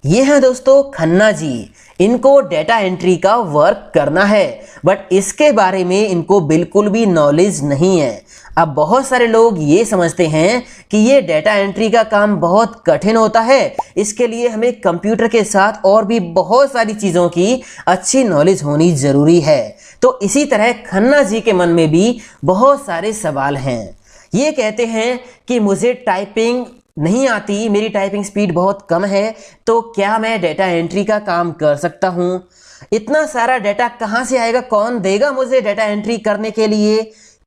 ये हैं दोस्तों खन्ना जी। इनको डेटा एंट्री का वर्क करना है, बट इसके बारे में इनको बिल्कुल भी नॉलेज नहीं है। अब बहुत सारे लोग ये समझते हैं कि ये डेटा एंट्री का काम बहुत कठिन होता है, इसके लिए हमें कंप्यूटर के साथ और भी बहुत सारी चीज़ों की अच्छी नॉलेज होनी ज़रूरी है। तो इसी तरह खन्ना जी के मन में भी बहुत सारे सवाल हैं। ये कहते हैं कि मुझे टाइपिंग नहीं आती, मेरी टाइपिंग स्पीड बहुत कम है, तो क्या मैं डेटा एंट्री का काम कर सकता हूँ? इतना सारा डेटा कहाँ से आएगा? कौन देगा मुझे डेटा एंट्री करने के लिए?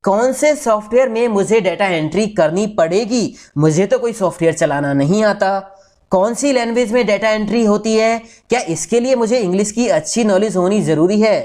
कौन से सॉफ्टवेयर में मुझे डेटा एंट्री करनी पड़ेगी? मुझे तो कोई सॉफ्टवेयर चलाना नहीं आता। कौन सी लैंग्वेज में डेटा एंट्री होती है? क्या इसके लिए मुझे इंग्लिश की अच्छी नॉलेज होनी ज़रूरी है?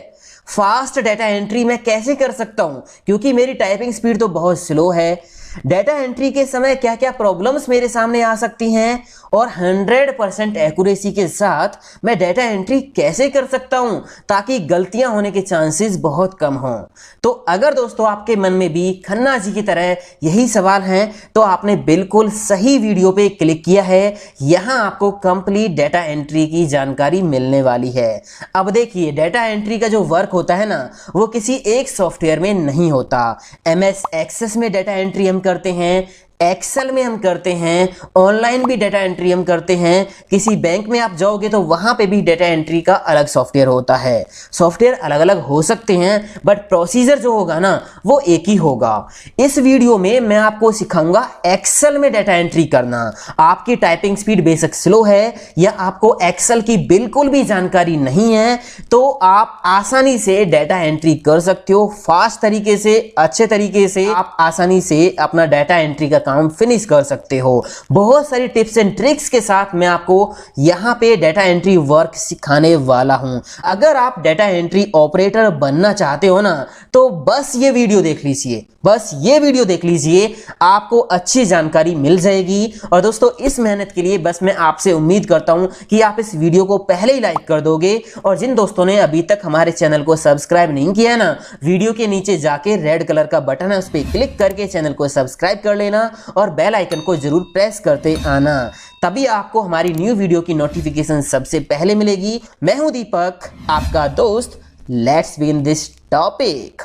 फास्ट डेटा एंट्री मैं कैसे कर सकता हूँ, क्योंकि मेरी टाइपिंग स्पीड तो बहुत स्लो है। डेटा एंट्री के समय क्या क्या प्रॉब्लम्स मेरे सामने आ सकती हैं, और 100% एक्यूरेसी के साथ मैं डेटा एंट्री कैसे कर सकता हूं ताकि गलतियां होने के चांसेस बहुत कम हों। तो अगर दोस्तों आपके मन में भी खन्ना जी की तरह यही सवाल हैं, तो आपने बिल्कुल सही वीडियो पे क्लिक किया है। यहां आपको कंप्लीट डेटा एंट्री की जानकारी मिलने वाली है। अब देखिए, डेटा एंट्री का जो वर्क होता है ना, वो किसी एक सॉफ्टवेयर में नहीं होता। MS एक्सेस में डेटा एंट्री हम करते हैं, एक्सेल में हम करते हैं, ऑनलाइन भी डेटा एंट्री हम करते हैं। किसी बैंक में आप जाओगे तो वहां पे भी डेटा एंट्री का अलग सॉफ्टवेयर होता है। सॉफ्टवेयर अलग अलग हो सकते हैं, बट प्रोसीजर जो होगा ना, वो एक ही होगा। इस वीडियो में मैं आपको सिखाऊंगा एक्सेल में डेटा एंट्री करना। आपकी टाइपिंग स्पीड बेशक स्लो है या आपको एक्सेल की बिल्कुल भी जानकारी नहीं है, तो आप आसानी से डेटा एंट्री कर सकते हो। फास्ट तरीके से, अच्छे तरीके से आप आसानी से अपना डेटा एंट्री का काम फिनिश कर सकते हो। बहुत सारी टिप्स एंड ट्रिक्स के साथ मैं आपको यहां पे डेटा एंट्री वर्क सिखाने वाला हूं। अगर आप डेटा एंट्री ऑपरेटर बनना चाहते हो ना, तो बस ये वीडियो देख लीजिए, बस ये वीडियो देख लीजिए, आपको अच्छी जानकारी मिल जाएगी। और दोस्तों, इस मेहनत के लिए बस मैं आपसे उम्मीद करता हूं कि आप इस वीडियो को पहले ही लाइक कर दोगे। और जिन दोस्तों ने अभी तक हमारे चैनल को सब्सक्राइब नहीं किया है ना, वीडियो के नीचे जाके रेड कलर का बटन है, उस पर क्लिक करके चैनल को सब्सक्राइब कर लेना और बेल आइकन को जरूर प्रेस करते आना, तभी आपको हमारी न्यू वीडियो की नोटिफिकेशन सबसे पहले मिलेगी। मैं हूं दीपक, आपका दोस्त। Let's begin this topic.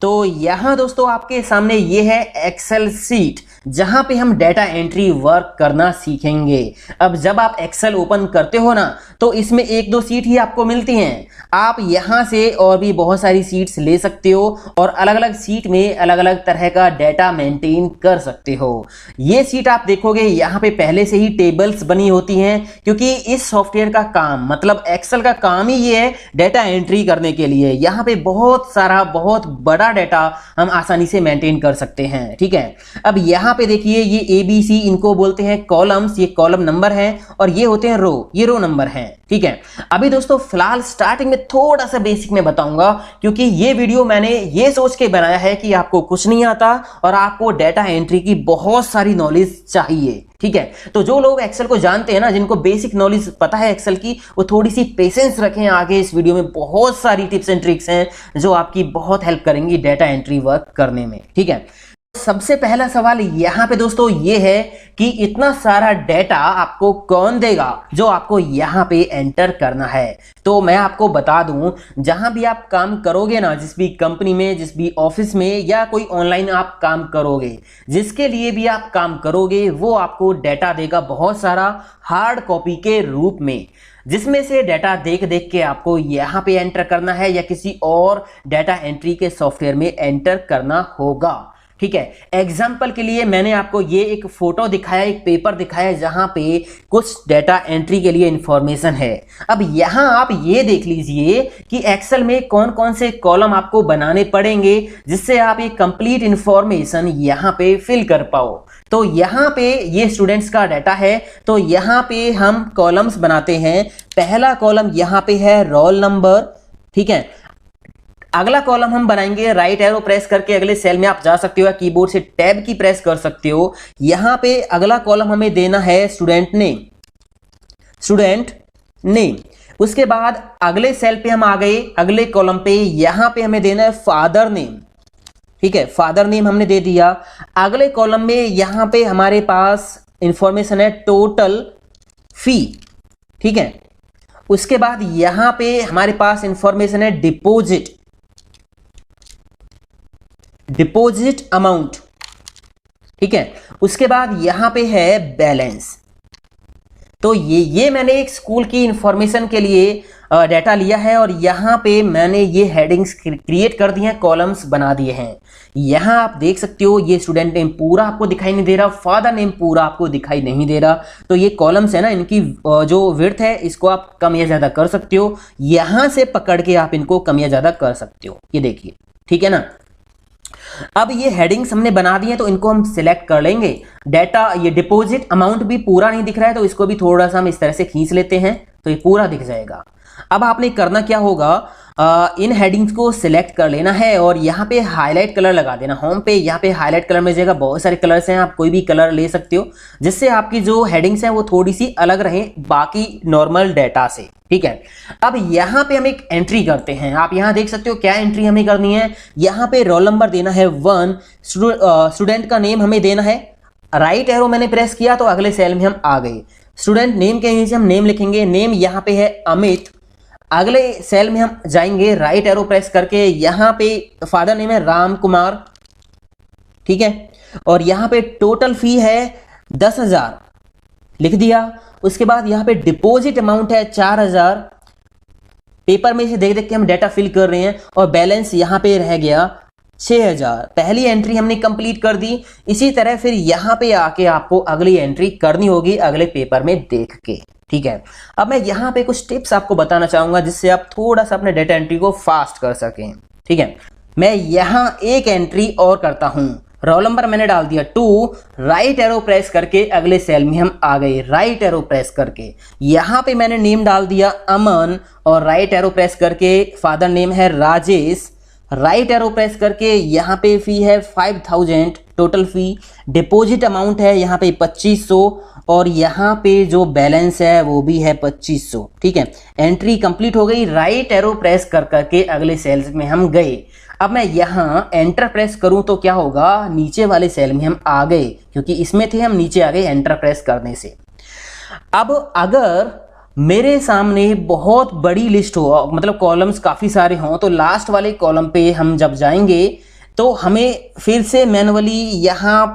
तो यहां दोस्तों आपके सामने ये है एक्सेल सीट, जहां पे हम डेटा एंट्री वर्क करना सीखेंगे। अब जब आप एक्सेल ओपन करते हो ना, तो इसमें एक दो सीट ही आपको मिलती हैं। आप यहां से और भी बहुत सारी सीट्स ले सकते हो और अलग अलग सीट में अलग अलग तरह का डेटा मेंटेन कर सकते हो। ये सीट आप देखोगे, यहाँ पे पहले से ही टेबल्स बनी होती हैं, क्योंकि इस सॉफ्टवेयर का काम, मतलब एक्सेल का काम ही ये है डेटा एंट्री करने के लिए। यहाँ पे बहुत सारा, बहुत बड़ा डेटा हम आसानी से मेंटेन कर सकते हैं। ठीक है, अब यहाँ पे देखिए, ये ABC, इनको बोलते हैं कॉलम्स, ये कॉलम नंबर है, और ये होते हैं रो, ये रो नंबर है। ठीक है, अभी दोस्तों फिलहाल स्टार्टिंग में थोड़ा सा बेसिक में बताऊंगा, क्योंकि ये वीडियो मैंने ये सोच के बनाया है कि आपको कुछ नहीं आता और आपको डेटा एंट्री की बहुत सारी नॉलेज चाहिए। ठीक है, तो जो लोग एक्सेल को जानते हैं ना, जिनको बेसिक नॉलेज पता है एक्सेल की, वो थोड़ी सी पेशेंस रखें। आगे इस वीडियो में बहुत सारी टिप्स एंड ट्रिक्स हैं जो आपकी बहुत हेल्प करेंगी डेटा एंट्री वर्क करने में। ठीक है, सबसे पहला सवाल यहाँ पे दोस्तों ये है कि इतना सारा डेटा आपको कौन देगा जो आपको यहाँ पे एंटर करना है। तो मैं आपको बता दूं, जहां भी आप काम करोगे ना, जिस भी कंपनी में, जिस भी ऑफिस में, या कोई ऑनलाइन आप काम करोगे, जिसके लिए भी आप काम करोगे, वो आपको डेटा देगा बहुत सारा हार्ड कॉपी के रूप में, जिसमें से डेटा देख देख के आपको यहाँ पे एंटर करना है या किसी और डेटा एंट्री के सॉफ्टवेयर में एंटर करना होगा। ठीक है, एग्जाम्पल के लिए मैंने आपको ये एक फोटो दिखाया, एक पेपर दिखाया, जहां पे कुछ डेटा एंट्री के लिए इंफॉर्मेशन है। अब यहां आप ये देख लीजिए कि एक्सेल में कौन कौन से कॉलम आपको बनाने पड़ेंगे, जिससे आप ये कंप्लीट इंफॉर्मेशन यहां पे फिल कर पाओ। तो यहां पे ये स्टूडेंट्स का डाटा है, तो यहां पे हम कॉलम्स बनाते हैं। पहला कॉलम यहां पे है रोल नंबर। ठीक है, अगला कॉलम हम बनाएंगे, राइट एरो प्रेस करके अगले सेल में आप जा सकते हो या कीबोर्ड से टैब की प्रेस कर सकते हो। यहां पे अगला कॉलम हमें देना है स्टूडेंट नेम, स्टूडेंट नेम। उसके बाद अगले सेल पे हम आ गए, अगले कॉलम पे, यहां पे हमें देना है फादर नेम। ठीक है, फादर नेम हमने दे दिया। अगले कॉलम में यहां पे हमारे पास इंफॉर्मेशन है टोटल फी। ठीक है। उसके बाद यहां पे हमारे पास इंफॉर्मेशन है डिपॉजिट अमाउंट, ठीक है। उसके बाद यहां पे है बैलेंस। तो ये मैंने एक स्कूल की इंफॉर्मेशन के लिए डाटा लिया है और यहाँ पे मैंने ये हेडिंग्स क्रिएट कर दिए हैं, कॉलम्स बना दिए हैं। यहाँ आप देख सकते हो ये स्टूडेंट नेम पूरा आपको दिखाई नहीं दे रहा, फादर नेम पूरा आपको दिखाई नहीं दे रहा। तो ये कॉलम्स है ना, इनकी जो विड्थ है इसको आप कम या ज़्यादा कर सकते हो, यहाँ से पकड़ के आप इनको कम या ज़्यादा कर सकते हो, ये देखिए, ठीक है ना। अब ये हेडिंग्स हमने बना दी है तो इनको हम सिलेक्ट कर लेंगे। डाटा ये डिपॉजिट अमाउंट भी पूरा नहीं दिख रहा है तो इसको भी थोड़ा सा हम इस तरह से खींच लेते हैं तो ये पूरा दिख जाएगा। अब आपने करना क्या होगा, इन हेडिंग्स को सिलेक्ट कर लेना है और यहाँ पे हाईलाइट कलर लगा देना। होम पे यहाँ पे हाईलाइट कलर मिल जाएगा, बहुत सारे कलर्स हैं, आप कोई भी कलर ले सकते हो जिससे आपकी जो हेडिंग्स हैं वो थोड़ी सी अलग रहें बाकी नॉर्मल डाटा से, ठीक है। अब यहाँ पे हम एक एंट्री करते हैं, आप यहाँ देख सकते हो क्या एंट्री हमें करनी है। यहाँ पे रोल नंबर देना है 1, स्टूडेंट का नेम हमें देना है। राइट एरो मैंने प्रेस किया तो अगले सेल में हम आ गए। स्टूडेंट नेम के नीचे हम नेम लिखेंगे, नेम यहाँ पे है अमित। अगले सेल में हम जाएंगे, राइट एरो प्रेस करके यहाँ पे फादर नेम है राम कुमार, ठीक है। और यहाँ पे टोटल फी है 10,000 लिख दिया। उसके बाद यहाँ पे डिपॉजिट अमाउंट है 4,000, पेपर में से देख देख के हम डाटा फिल कर रहे हैं। और बैलेंस यहाँ पे रह गया 6,000। पहली एंट्री हमने कंप्लीट कर दी। इसी तरह फिर यहाँ पे आके आपको अगली एंट्री करनी होगी अगले पेपर में देख के, ठीक है। अब मैं यहाँ पे कुछ टिप्स आपको बताना चाहूंगा जिससे आप थोड़ा सा अपने डाटा एंट्री को फास्ट कर सकें, ठीक है। मैं यहाँ एक एंट्री और करता हूँ, रोल नंबर मैंने डाल दिया 2, राइट एरो प्रेस करके अगले सेल में हम आ गए। राइट एरो प्रेस करके यहाँ पे मैंने नेम डाल दिया अमन और राइट एरो प्रेस करके फादर नेम है राजेश। राइट एरो प्रेस करके यहाँ पे फी है 5,000 टोटल फी। डिपॉजिट अमाउंट है यहाँ पे 2,500 और यहाँ पे जो बैलेंस है वो भी है 2,500, ठीक है। एंट्री कंप्लीट हो गई। राइट एरो प्रेस कर करके अगले सेल्स में हम गए। अब मैं यहाँ एंटर प्रेस करूं तो क्या होगा, नीचे वाले सेल में हम आ गए, क्योंकि इसमें थे हम नीचे आ गए एंटर प्रेस करने से। अब अगर मेरे सामने बहुत बड़ी लिस्ट हो, मतलब कॉलम्स काफ़ी सारे हों, तो लास्ट वाले कॉलम पे हम जब जाएंगे तो हमें फिर से मैनुअली यहाँ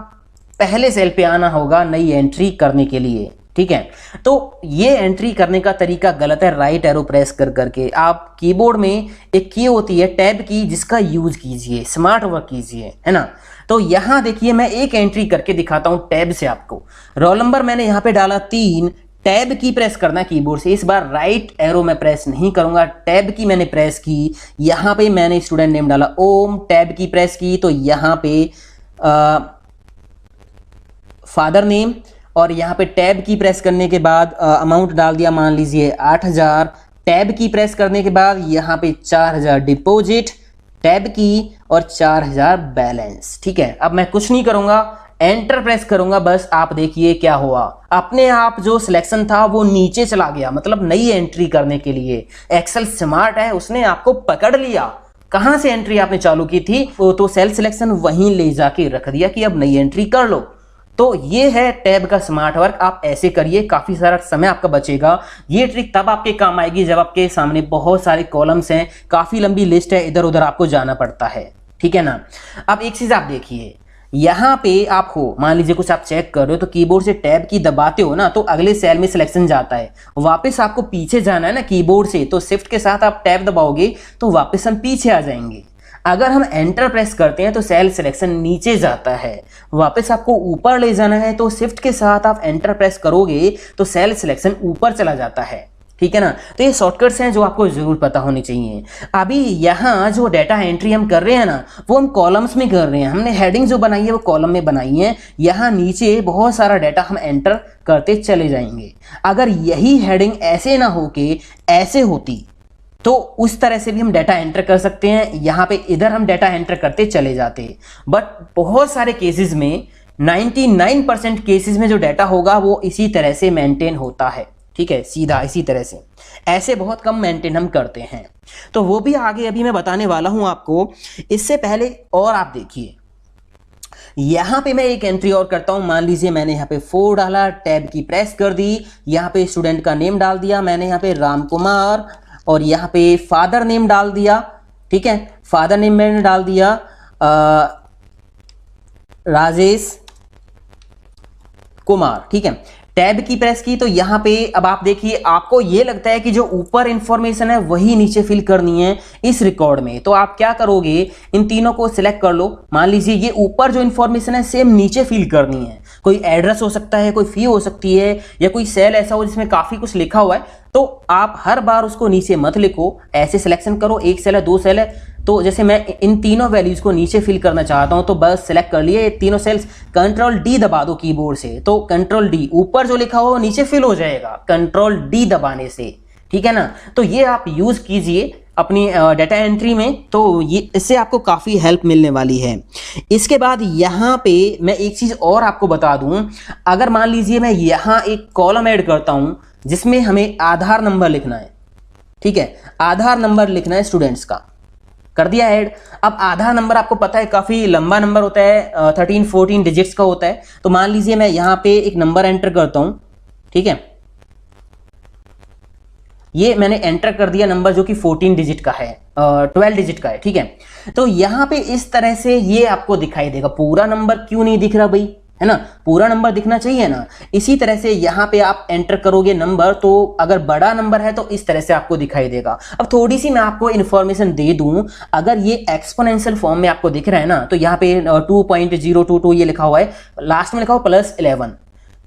पहले सेल पे आना होगा नई एंट्री करने के लिए, ठीक है। तो ये एंट्री करने का तरीका गलत है। राइट एरो प्रेस कर करके आप कीबोर्ड में एक की होती है टैब की, जिसका यूज कीजिए, स्मार्ट वर्क कीजिए, है ना। तो यहाँ देखिए मैं एक एंट्री करके दिखाता हूँ टैब से आपको। रोल नंबर मैंने यहाँ पे डाला 3, टैब की प्रेस करना कीबोर्ड से। इस बार राइट एरो में प्रेस नहीं करूंगा, टैब की मैंने प्रेस की। यहाँ पे मैंने स्टूडेंट नेम डाला ओम, टैब की प्रेस की तो यहाँ पे फादर नेम और यहाँ पे टैब की प्रेस करने के बाद अमाउंट डाल दिया, मान लीजिए 8,000। टैब की प्रेस करने के बाद यहाँ पे 4,000 डिपॉजिट, टैब की और 4,000 बैलेंस, ठीक है। अब मैं कुछ नहीं करूंगा, एंटर प्रेस करूंगा, बस आप देखिए क्या हुआ, अपने आप जो सिलेक्शन था वो नीचे चला गया। मतलब नई एंट्री करने के लिए एक्सेल स्मार्ट है, उसने आपको पकड़ लिया। कहां से एंट्री आपने चालू की थी तो सेल सिलेक्शन वहीं ले जाके रख दिया कि अब नई एंट्री कर लो। तो ये है टैब का स्मार्ट वर्क, आप ऐसे करिए, काफी सारा समय आपका बचेगा। ये ट्रिक तब आपके काम आएगी जब आपके सामने बहुत सारे कॉलम्स हैं, काफी लंबी लिस्ट है, इधर उधर आपको जाना पड़ता है, ठीक है ना। अब एक चीज आप देखिए, यहाँ पे आप हो, मान लीजिए कुछ आप चेक कर रहे हो तो कीबोर्ड से टैब की दबाते हो ना तो अगले सेल में सिलेक्शन जाता है। वापस आपको पीछे जाना है ना कीबोर्ड से, तो शिफ्ट के साथ आप टैब दबाओगे तो वापस हम पीछे आ जाएंगे। अगर हम एंटर प्रेस करते हैं तो सेल सिलेक्शन नीचे जाता है। वापस आपको ऊपर ले जाना है तो शिफ्ट के साथ आप एंटर प्रेस करोगे तो सेल सिलेक्शन ऊपर चला जाता है, ठीक है ना। तो ये शॉर्टकट्स हैं जो आपको जरूर पता होनी चाहिए। अभी यहाँ जो डाटा एंट्री हम कर रहे हैं ना वो हम कॉलम्स में कर रहे हैं, हमने हेडिंग जो बनाई है वो कॉलम में बनाई है। यहाँ नीचे बहुत सारा डाटा हम एंटर करते चले जाएंगे। अगर यही हेडिंग ऐसे ना हो के ऐसे होती तो उस तरह से भी हम डाटा एंटर कर सकते हैं। यहाँ पे इधर हम डाटा एंटर करते चले जाते, बट बहुत सारे केसेस में 99% केसेस में जो डाटा होगा वो इसी तरह से मेंटेन होता है, ठीक है, सीधा इसी तरह से। ऐसे बहुत कम मेंटेन हम करते हैं, तो वो भी आगे अभी मैं बताने वाला हूं आपको। इससे पहले और आप देखिए यहाँ पे मैं एक एंट्री और करता हूँ। मान लीजिए मैंने यहाँ पे 4 डाला, टैब की प्रेस कर दी, यहाँ पे स्टूडेंट का नेम डाल दिया मैंने यहाँ पे राम कुमार, और यहाँ पे फादर नेम डाल दिया। ठीक है, फादर नेम मैंने डाल दिया राजेश कुमार। ठीक है, टैब की प्रेस की तो यहाँ पे अब आप देखिए, आपको ये लगता है कि जो ऊपर इंफॉर्मेशन है वही नीचे फिल करनी है इस रिकॉर्ड में, तो आप क्या करोगे, इन तीनों को सिलेक्ट कर लो। मान लीजिए ये ऊपर जो इंफॉर्मेशन है सेम नीचे फिल करनी है। कोई एड्रेस हो सकता है, कोई फी हो सकती है, या कोई सेल ऐसा हो जिसमें काफी कुछ लिखा हुआ है, तो आप हर बार उसको नीचे मत लिखो, ऐसे सिलेक्शन करो। एक सेल है, 2 सेल है, तो जैसे मैं इन तीनों वैल्यूज को नीचे फिल करना चाहता हूं तो बस सिलेक्ट कर लिए तीनों सेल्स, कंट्रोल डी दबा दो कीबोर्ड से, तो कंट्रोल डी, ऊपर जो लिखा हुआ नीचे फिल हो जाएगा कंट्रोल डी दबाने से। ठीक है ना, तो ये आप यूज कीजिए अपनी डाटा एंट्री में, तो ये इससे आपको काफ़ी हेल्प मिलने वाली है। इसके बाद यहाँ पे मैं एक चीज़ और आपको बता दूं, अगर मान लीजिए मैं यहाँ एक कॉलम ऐड करता हूं जिसमें हमें आधार नंबर लिखना है। ठीक है, आधार नंबर लिखना है स्टूडेंट्स का, कर दिया ऐड। अब आधार नंबर आपको पता है काफ़ी लंबा नंबर होता है, 13-14 डिजिट्स का होता है। तो मान लीजिए मैं यहाँ पे एक नंबर एंटर करता हूँ। ठीक है, ये मैंने एंटर कर दिया नंबर जो कि 14 डिजिट का है, 12 डिजिट का है। ठीक है, तो यहाँ पे इस तरह से ये आपको दिखाई देगा। पूरा नंबर क्यों नहीं दिख रहा भाई, है ना, पूरा नंबर दिखना चाहिए ना। इसी तरह से यहाँ पे आप एंटर करोगे नंबर, तो अगर बड़ा नंबर है तो इस तरह से आपको दिखाई देगा। अब थोड़ी सी मैं आपको इन्फॉर्मेशन दे दूं, अगर ये एक्सपोनेंशियल फॉर्म में आपको दिख रहा है ना, तो यहाँ पे 2.022 ये लिखा हुआ है, लास्ट में लिखा हुआ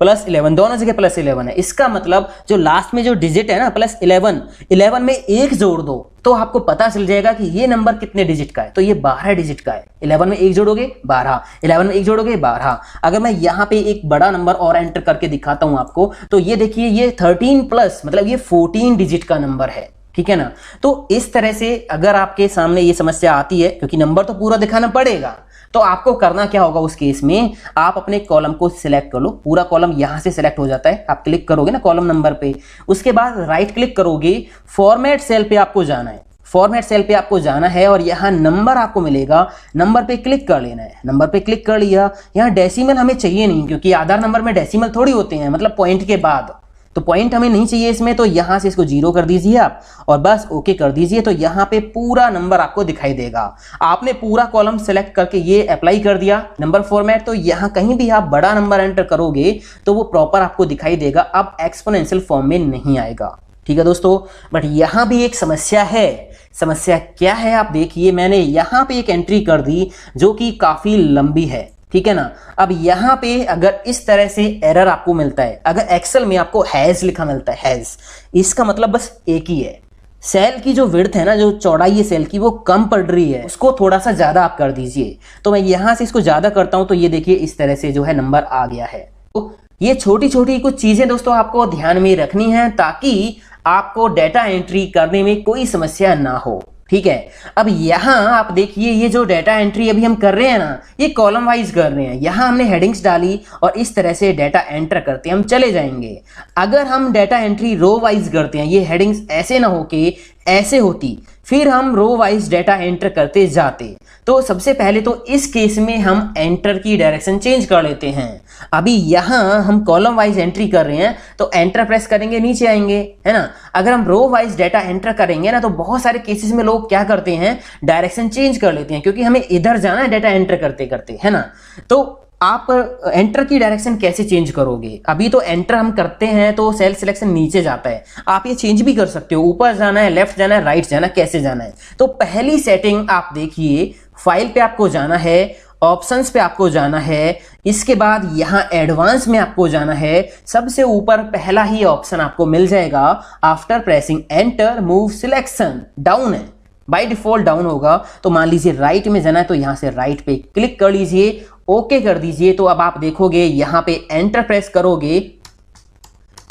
+11 दोनों जगह +11 है। इसका मतलब जो लास्ट में जो डिजिट है ना +11 में 1 जोड़ दो तो आपको पता चल जाएगा कि ये नंबर कितने डिजिट का है। तो ये 12 डिजिट का है। 11 में 1 जोड़ोगे 12, 11 में 1 जोड़ोगे 12। अगर मैं यहाँ पे एक बड़ा नंबर और एंटर करके दिखाता हूं आपको, तो ये देखिए ये 13+ मतलब ये 14 डिजिट का नंबर है। ठीक है ना, तो इस तरह से अगर आपके सामने ये समस्या आती है, क्योंकि नंबर तो पूरा दिखाना पड़ेगा, तो आपको करना क्या होगा उस केस में, आप अपने कॉलम को सिलेक्ट कर लो। पूरा कॉलम यहां से सिलेक्ट हो जाता है, आप क्लिक करोगे ना कॉलम नंबर पे, उसके बाद राइट क्लिक करोगे, फॉर्मेट सेल पे आपको जाना है। फॉर्मेट सेल पे आपको जाना है और यहाँ नंबर आपको मिलेगा, नंबर पे क्लिक कर लेना है। नंबर पे क्लिक कर लिया, यहाँ डेसिमल हमें चाहिए नहीं, क्योंकि आधार नंबर में डेसिमल थोड़ी होते हैं, मतलब पॉइंट के बाद, तो पॉइंट हमें नहीं चाहिए इसमें। तो यहां से इसको 0 कर दीजिए आप और बस ओके कर दीजिए, तो यहां पे पूरा नंबर आपको दिखाई देगा। आपने पूरा कॉलम सेलेक्ट करके ये अप्लाई कर दिया नंबर फॉर्मेट, तो यहां कहीं भी आप बड़ा नंबर एंटर करोगे तो वो प्रॉपर आपको दिखाई देगा, अब एक्सपोनेंशियल फॉर्म में नहीं आएगा। ठीक है दोस्तों, बट यहां भी एक समस्या है। समस्या क्या है आप देखिए, मैंने यहां पे एक एंट्री कर दी जो कि काफी लंबी है। ठीक है ना, अब यहाँ पे अगर इस तरह से एरर आपको मिलता है, अगर एक्सेल में आपको हैज लिखा मिलता है, हैज, इसका मतलब बस एक ही है, सेल की जो विड्थ है ना, जो चौड़ाई है सेल की, वो कम पड़ रही है, उसको थोड़ा सा ज्यादा आप कर दीजिए। तो मैं यहाँ से इसको ज्यादा करता हूं, तो ये देखिए इस तरह से जो है नंबर आ गया है। तो ये छोटी छोटी कुछ चीजें दोस्तों आपको ध्यान में रखनी है, ताकि आपको डेटा एंट्री करने में कोई समस्या ना हो। ठीक है, अब यहाँ आप देखिए ये जो डेटा एंट्री अभी हम कर रहे हैं ना, ये कॉलम वाइज कर रहे हैं। यहाँ हमने हेडिंग्स डाली और इस तरह से डेटा एंटर करते हैं, हम चले जाएंगे। अगर हम डेटा एंट्री रो वाइज करते हैं, ये हेडिंग्स ऐसे ना होके ऐसे होती, फिर हम रो वाइज डेटा एंटर करते जाते, तो सबसे पहले तो इस केस में हम एंटर की डायरेक्शन चेंज कर लेते हैं। अभी यहाँ हम कॉलम वाइज एंट्री कर रहे हैं, तो एंटर प्रेस करेंगे नीचे आएंगे, है ना। अगर हम रो वाइज डेटा एंटर करेंगे ना, तो बहुत सारे केसेस में लोग क्या करते हैं, डायरेक्शन चेंज कर लेते हैं, क्योंकि हमें इधर जाना है डेटा एंटर करते करते, है ना। तो आप एंटर की डायरेक्शन कैसे चेंज करोगे, अभी तो एंटर हम करते हैं तो सेल सिलेक्शन नीचे जाता है, आप ये चेंज भी कर सकते हो, ऊपर जाना है, लेफ्ट जाना है, राइट जाना है, कैसे जाना है। तो पहली सेटिंग आप देखिए, फाइल पे आपको जाना है, ऑप्शंस पे आपको जाना है, इसके बाद यहाँ एडवांस में आपको जाना है। सबसे ऊपर पहला ही ऑप्शन आपको मिल जाएगा, after pressing enter move selection down है, बाय डिफॉल्ट डाउन होगा। तो मान लीजिए राइट में जाना है, तो यहाँ से राइट पे क्लिक कर लीजिए, ओके कर दीजिए। तो अब आप देखोगे यहाँ पे एंटर प्रेस करोगे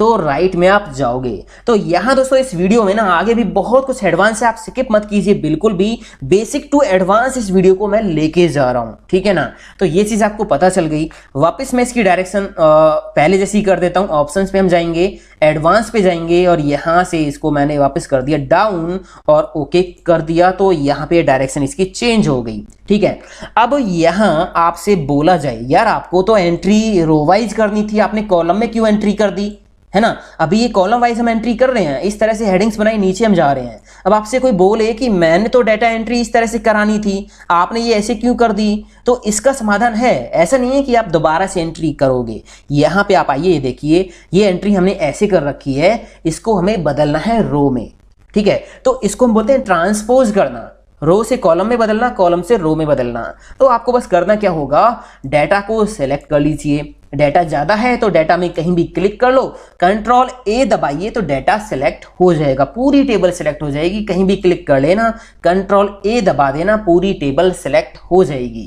तो राइट में आप जाओगे। तो यहाँ दोस्तों इस वीडियो में ना आगे भी बहुत कुछ एडवांस है, आप स्किप मत कीजिए बिल्कुल भी। बेसिक टू एडवांस इस वीडियो को मैं लेके जा रहा हूँ, ठीक है ना। तो ये चीज आपको पता चल गई। वापस मैं इसकी डायरेक्शन पहले जैसी ही कर देता हूँ। ऑप्शंस पे हम जाएंगे, एडवांस पे जाएंगे और यहाँ से इसको मैंने वापस कर दिया डाउन और ओके कर दिया। तो यहाँ पे डायरेक्शन इसकी चेंज हो गई, ठीक है। अब यहाँ आपसे बोला जाए यार आपको तो एंट्री रो वाइज करनी थी, आपने कॉलम में क्यों एंट्री कर दी, है ना। अभी ये कॉलम वाइज हम एंट्री कर रहे हैं, इस तरह से हेडिंग्स बनाई, नीचे हम जा रहे हैं। अब आपसे कोई बोले कि मैंने तो डाटा एंट्री इस तरह से करानी थी, आपने ये ऐसे क्यों कर दी, तो इसका समाधान है। ऐसा नहीं है कि आप दोबारा से एंट्री करोगे। यहाँ पे आप आइए, देखिए ये एंट्री हमने ऐसे कर रखी है, इसको हमें बदलना है रो में, ठीक है। तो इसको हम बोलते हैं ट्रांसपोज करना, रो से कॉलम में बदलना, कॉलम से रो में बदलना। तो आपको बस करना क्या होगा, डाटा को सेलेक्ट कर लीजिए। डाटा ज्यादा है तो डाटा में कहीं भी क्लिक कर लो, कंट्रोल ए दबाइए तो डाटा सेलेक्ट हो जाएगा, पूरी टेबल सेलेक्ट हो जाएगी। कहीं भी क्लिक कर लेना, कंट्रोल ए दबा देना, पूरी टेबल सेलेक्ट हो जाएगी।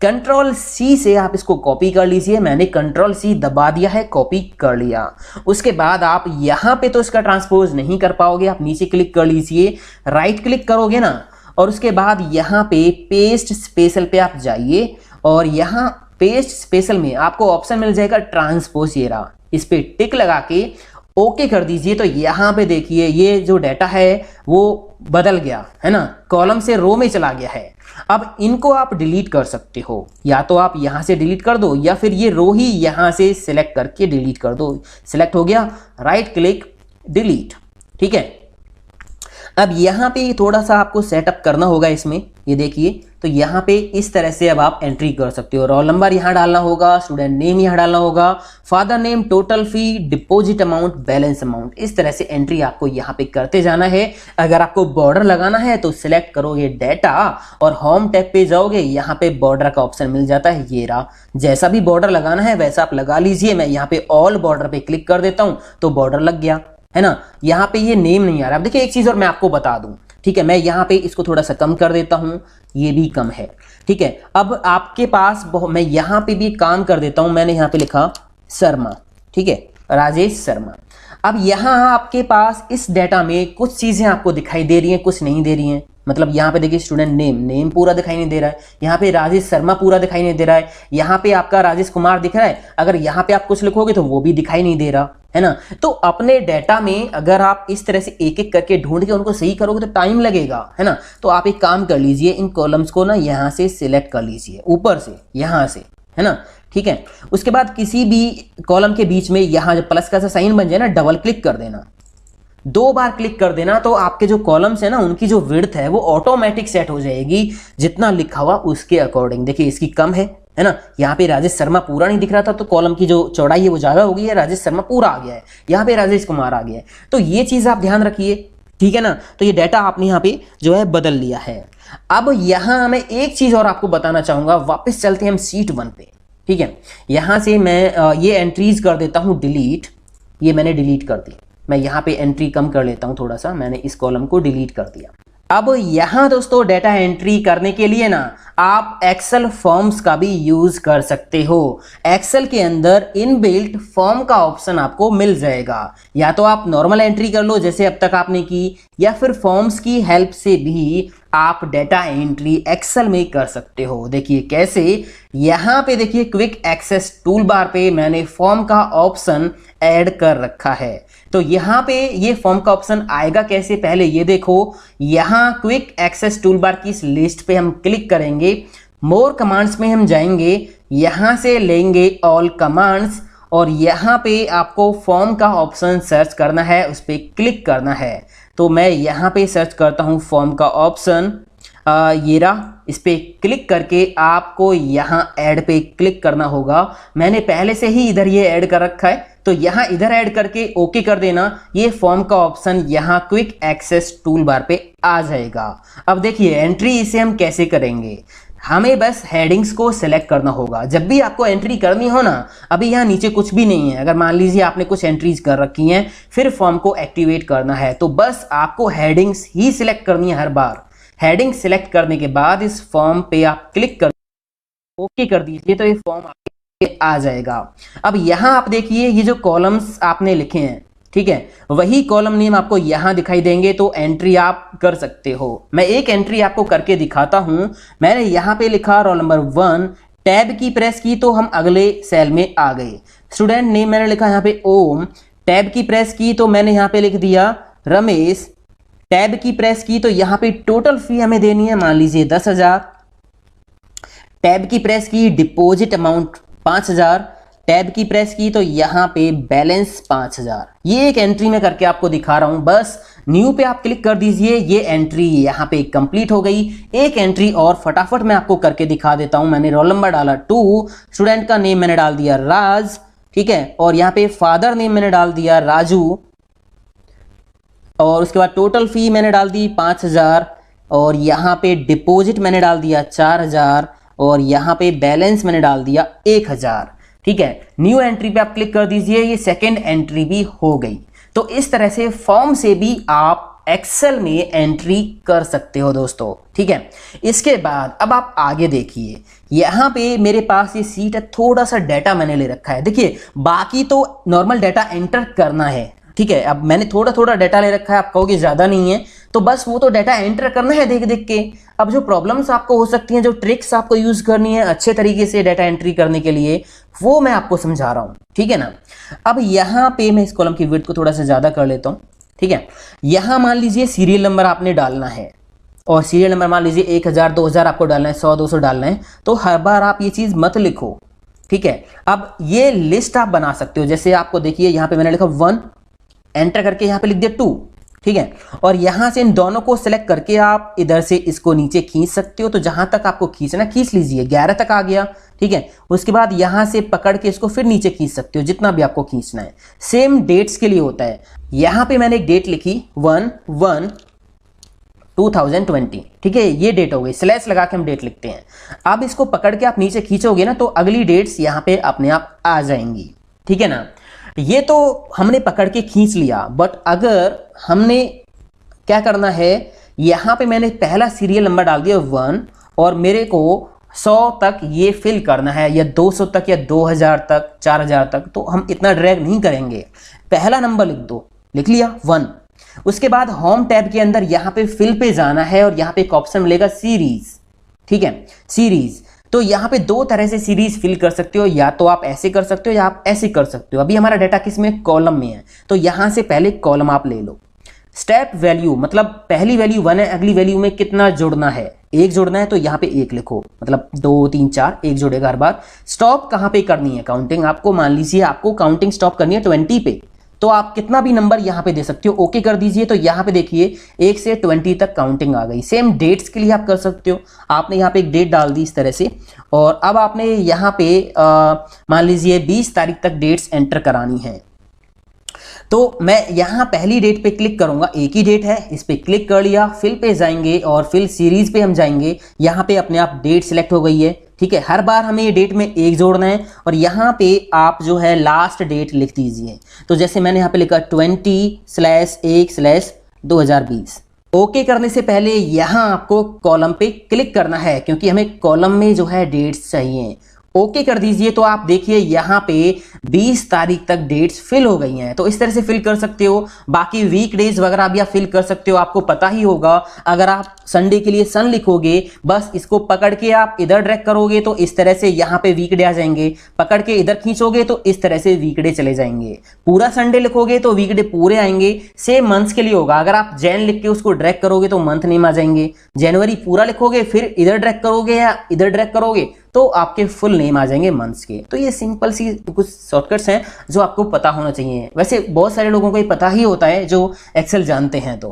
कंट्रोल सी से आप इसको कॉपी कर लीजिए। मैंने कंट्रोल सी दबा दिया है, कॉपी कर लिया। उसके बाद आप यहां पे तो इसका ट्रांसपोज नहीं कर पाओगे, आप नीचे क्लिक कर लीजिए, राइट क्लिक करोगे ना, और उसके बाद यहाँ पे पेस्ट स्पेशल पे आप जाइए और यहाँ पेस्ट स्पेशल में आपको ऑप्शन मिल जाएगा ट्रांसपोज, ये रहा, इस पे टिक लगा के ओके कर दीजिए। तो यहाँ पे देखिए ये जो डाटा है वो बदल गया, है ना, कॉलम से रो में चला गया है। अब इनको आप डिलीट कर सकते हो, या तो आप यहाँ से डिलीट कर दो या फिर ये रो ही यहाँ से सिलेक्ट करके डिलीट कर दो। सिलेक्ट हो गया, राइट क्लिक डिलीट, ठीक है। अब यहाँ पे थोड़ा सा आपको सेटअप करना होगा इसमें, ये देखिए। तो यहाँ पे इस तरह से अब आप एंट्री कर सकते हो। रोल नंबर यहाँ डालना होगा, स्टूडेंट नेम यहाँ डालना होगा, father name, total fee, deposit amount, balance amount, इस तरह से एंट्री आपको यहाँ पे करते जाना है। अगर आपको बॉर्डर लगाना है तो सिलेक्ट करोगे डाटा और होम टैब पे जाओगे, यहाँ पे बॉर्डर का ऑप्शन मिल जाता है, ये रहा। जैसा भी बॉर्डर लगाना है वैसा आप लगा लीजिए। मैं यहाँ पे ऑल बॉर्डर पे क्लिक कर देता हूँ तो बॉर्डर लग गया, है ना। यहाँ पे ये नेम नहीं आ रहा। अब देखिए एक चीज और मैं आपको बता दूं, ठीक है, मैं यहाँ पे इसको थोड़ा सा कम कर देता हूँ, ये भी कम है, ठीक है। अब आपके पास मैं यहाँ पे भी काम कर देता हूँ, मैंने यहाँ पे लिखा शर्मा, ठीक है, राजेश शर्मा। अब यहाँ आपके पास इस डाटा में कुछ चीजें आपको दिखाई दे रही हैं, कुछ नहीं दे रही हैं। मतलब यहाँ पे देखिए स्टूडेंट नेम पूरा दिखाई नहीं दे रहा है, यहाँ पे राजेश शर्मा पूरा दिखाई नहीं दे रहा है, यहाँ पे आपका राजेश कुमार दिख रहा है, अगर यहाँ पे आप कुछ लिखोगे तो वो भी दिखाई नहीं दे रहा, है ना। तो अपने डाटा में अगर आप इस तरह से एक एक करके ढूंढ के उनको सही करोगे तो टाइम लगेगा, है ना। तो आप एक काम कर लीजिए, इन कॉलम्स को ना यहाँ से सिलेक्ट कर लीजिए, ऊपर से, यहाँ से, है ना, ठीक है। उसके बाद किसी भी कॉलम के बीच में यहाँ जब प्लस का सा साइन बन जाए ना, डबल क्लिक कर देना, 2 बार क्लिक कर देना, तो आपके जो कॉलम्स है ना उनकी जो विड्थ है वो ऑटोमेटिक सेट हो जाएगी जितना लिखा हुआ उसके अकॉर्डिंग। देखिए इसकी कम है ना, यहाँ पे राजेश शर्मा पूरा नहीं दिख रहा था तो कॉलम की जो चौड़ाई है वो ज्यादा हो गई है, राजेश शर्मा पूरा आ गया है, यहाँ पे राजेश कुमार आ गया है। तो ये चीज आप ध्यान रखिए, ठीक है ना। तो ये डाटा आपने यहाँ पे जो है बदल लिया है। अब यहाँ मैं एक चीज और आपको बताना चाहूंगा, वापस चलते हैं हम शीट 1 पे, ठीक है। यहाँ से मैं ये एंट्रीज कर देता हूँ डिलीट, ये मैंने डिलीट कर दी। मैं यहाँ पे एंट्री कम कर लेता हूँ थोड़ा सा, मैंने इस कॉलम को डिलीट कर दिया। अब यहाँ दोस्तों डाटा एंट्री करने के लिए ना आप एक्सेल फॉर्म्स का भी यूज कर सकते हो। एक्सेल के अंदर इनबिल्ट फॉर्म का ऑप्शन आपको मिल जाएगा, या तो आप नॉर्मल एंट्री कर लो जैसे अब तक आपने की, या फिर फॉर्म्स की हेल्प से भी आप डाटा एंट्री एक्सेल में कर सकते हो। देखिए कैसे, यहाँ पे देखिए क्विक एक्सेस टूल बार पे मैंने फॉर्म का ऑप्शन ऐड कर रखा है। तो यहाँ पे ये फॉर्म का ऑप्शन आएगा कैसे, पहले ये देखो, यहाँ क्विक एक्सेस टूल बार की इस लिस्ट पे हम क्लिक करेंगे, मोर कमांड्स में हम जाएंगे, यहाँ से लेंगे ऑल कमांड्स और यहाँ पे आपको फॉर्म का ऑप्शन सर्च करना है, उस पर क्लिक करना है। तो मैं यहाँ पे सर्च करता हूँ फॉर्म का ऑप्शन, ये रहा, इस पे क्लिक करके आपको यहाँ ऐड पे क्लिक करना होगा। मैंने पहले से ही इधर ये ऐड कर रखा है, तो यहाँ इधर ऐड करके ओके कर देना। ये फॉर्म का ऑप्शन यहाँ क्विक एक्सेस टूल बार पे आ जाएगा। अब देखिए एंट्री इसे हम कैसे करेंगे, हमें बस हेडिंग्स को सिलेक्ट करना होगा। जब भी आपको एंट्री करनी हो ना, अभी यहाँ नीचे कुछ भी नहीं है, अगर मान लीजिए आपने कुछ एंट्रीज कर रखी हैं, फिर फॉर्म को एक्टिवेट करना है, तो बस आपको हेडिंग्स ही सिलेक्ट करनी है हर बार। हेडिंग सिलेक्ट करने के बाद इस फॉर्म पे आप क्लिक कर ओके कर दीजिए, तो ये फॉर्म आ जाएगा। अब यहां आप देखिए ये जो कॉलम्स आपने लिखे हैं, ठीक है, वही कॉलम नेम आपको यहां दिखाई देंगे, तो एंट्री आप कर सकते हो। मैं एक एंट्री आपको करके दिखाता हूं। मैंने यहां पे लिखा रोल नंबर 1, टैब की प्रेस की तो हम अगले सेल में आ गए। स्टूडेंट नेम मैंने लिखा यहाँ पे ओम, टैब की प्रेस की तो मैंने यहाँ पे लिख दिया रमेश, टैब की प्रेस की तो यहाँ पे टोटल फी हमें देनी है, मान लीजिए 10,000। टैब की प्रेस की डिपॉजिट अमाउंट 5,000, टैब की प्रेस की तो यहाँ पे बैलेंस 5,000। ये एक एंट्री में करके आपको दिखा रहा हूं, बस न्यू पे आप क्लिक कर दीजिए, ये एंट्री यहाँ पे कंप्लीट हो गई। एक एंट्री और फटाफट मैं आपको करके दिखा देता हूं। मैंने रोल नंबर डाला 2, स्टूडेंट का नेम मैंने डाल दिया राज, ठीक है, और यहाँ पे फादर नेम मैंने डाल दिया राजू, और उसके बाद टोटल फी मैंने डाल दी 5,000, और यहाँ पे डिपॉजिट मैंने डाल दिया 4,000, और यहाँ पे बैलेंस मैंने डाल दिया 1,000। ठीक है, न्यू एंट्री पे आप क्लिक कर दीजिए, ये सेकंड एंट्री भी हो गई। तो इस तरह से फॉर्म से भी आप एक्सेल में एंट्री कर सकते हो दोस्तों। ठीक है, इसके बाद अब आप आगे देखिए, यहाँ पे मेरे पास ये सीट है, थोड़ा सा डाटा मैंने ले रखा है। देखिए बाकी तो नॉर्मल डाटा एंटर करना है, ठीक है, अब मैंने थोड़ा थोड़ा डाटा ले रखा है, आप कहोगे ज्यादा नहीं है, तो बस वो तो डाटा एंटर करना है देख देख के। अब जो प्रॉब्लम्स आपको हो सकती हैं, जो ट्रिक्स आपको यूज करनी है अच्छे तरीके से डाटा एंट्री करने के लिए, वो मैं आपको समझा रहा हूं, ठीक है ना। अब यहाँ पे मैं इस कॉलम की विड्थ को थोड़ा सा ज्यादा कर लेता हूं, ठीक है। यहाँ मान लीजिए सीरियल नंबर आपने डालना है, और सीरियल नंबर मान लीजिए 1000 2000 आपको डालना है, 100 200 डालना है, तो हर बार आप ये चीज मत लिखो, ठीक है। अब ये लिस्ट आप बना सकते हो, जैसे आपको देखिए यहाँ पे मैंने लिखा 1, एंटर करके यहाँ पे लिख दिया 2, ठीक है, और यहां से इन दोनों को सिलेक्ट करके आप इधर से इसको नीचे खींच सकते हो, तो जहां तक आपको खींचना खींच लीजिए, 11 तक आ गया, ठीक है। उसके बाद यहां से पकड़ के इसको फिर नीचे खींच सकते हो, जितना भी आपको खींचना है। सेम डेट्स के लिए होता है। यहां पे मैंने एक डेट लिखी 1/1/2020, ठीक है, ये डेट हो गई, स्लैश लगा के हम डेट लिखते हैं। अब इसको पकड़ के आप नीचे खींचोगे ना, तो अगली डेट्स यहां पे अपने आप आ जाएंगी, ठीक है ना। ये तो हमने पकड़ के खींच लिया, बट अगर हमने क्या करना है, यहां पे मैंने पहला सीरियल नंबर डाल दिया 1, और मेरे को 100 तक ये फिल करना है, या 200 तक, या 2000 तक, 4000 तक, तो हम इतना ड्रैग नहीं करेंगे। पहला नंबर लिख दो, लिख लिया 1। उसके बाद होम टैब के अंदर यहां पे फिल पे जाना है, और यहां पे एक ऑप्शन मिलेगा सीरीज, ठीक है, सीरीज। तो यहाँ पे दो तरह से सीरीज फिल कर सकते हो, या तो आप ऐसे कर सकते हो या आप ऐसे कर सकते हो। अभी हमारा डाटा किस में, कॉलम में है, तो यहाँ से पहले कॉलम आप ले लो। स्टेप वैल्यू मतलब पहली वैल्यू 1 है, अगली वैल्यू में कितना जोड़ना है, 1 जोड़ना है, तो यहाँ पे 1 लिखो, मतलब 2 3 4 1 जोड़ेगा हर बार। स्टॉप कहाँ पे करनी है काउंटिंग, आपको मान लीजिए आपको काउंटिंग स्टॉप करनी है 20 पे, तो आप कितना भी नंबर यहां पे दे सकते हो, ओके कर दीजिए। तो यहां पे देखिए 1 से 20 तक काउंटिंग आ गई। सेम डेट्स के लिए आप कर सकते हो, आपने यहां पे एक डेट डाल दी इस तरह से, और अब आपने यहां पे मान लीजिए 20 तारीख तक डेट्स एंटर करानी है। तो मैं यहां पहली डेट पे क्लिक करूंगा, एक ही डेट है, इस पे क्लिक कर लिया, फिल पे जाएंगे और फिल सीरीज पे हम जाएंगे। यहां पे अपने आप डेट सिलेक्ट हो गई है, ठीक है। हर बार हमें ये डेट में 1 जोड़ना है, और यहां पे आप जो है लास्ट डेट लिख दीजिए। तो जैसे मैंने यहां पे लिखा 20/1/2020। ओके करने से पहले यहां आपको कॉलम पे क्लिक करना है, क्योंकि हमें कॉलम में जो है डेट्स चाहिए। ओके कर दीजिए, तो आप देखिए यहाँ पे 20 तारीख तक डेट्स फिल हो गई हैं। तो इस तरह से फिल कर सकते हो। बाकी वीक डेज वगैरह भी आप फिल कर सकते हो, आपको पता ही होगा। अगर आप संडे के लिए सन लिखोगे, बस इसको पकड़ के आप इधर ड्रैग करोगे तो इस तरह से यहाँ पे वीकडे आ जाएंगे, पकड़ के इधर खींचोगे तो इस तरह से वीकडे चले जाएंगे। पूरा संडे लिखोगे तो वीकडे पूरे आएंगे। सेम मंथ्स के लिए होगा, अगर आप जैन लिख के उसको ड्रैग करोगे तो मंथ नेम आ जाएंगे। जनवरी पूरा लिखोगे, फिर इधर ड्रैग करोगे या इधर ड्रैग करोगे तो आपके फुल नेम आ जाएंगे मंथ्स के। तो ये सिंपल सी कुछ शॉर्टकट्स हैं जो आपको पता होना चाहिए। वैसे बहुत सारे लोगों को ये पता ही होता है जो एक्सेल जानते हैं। तो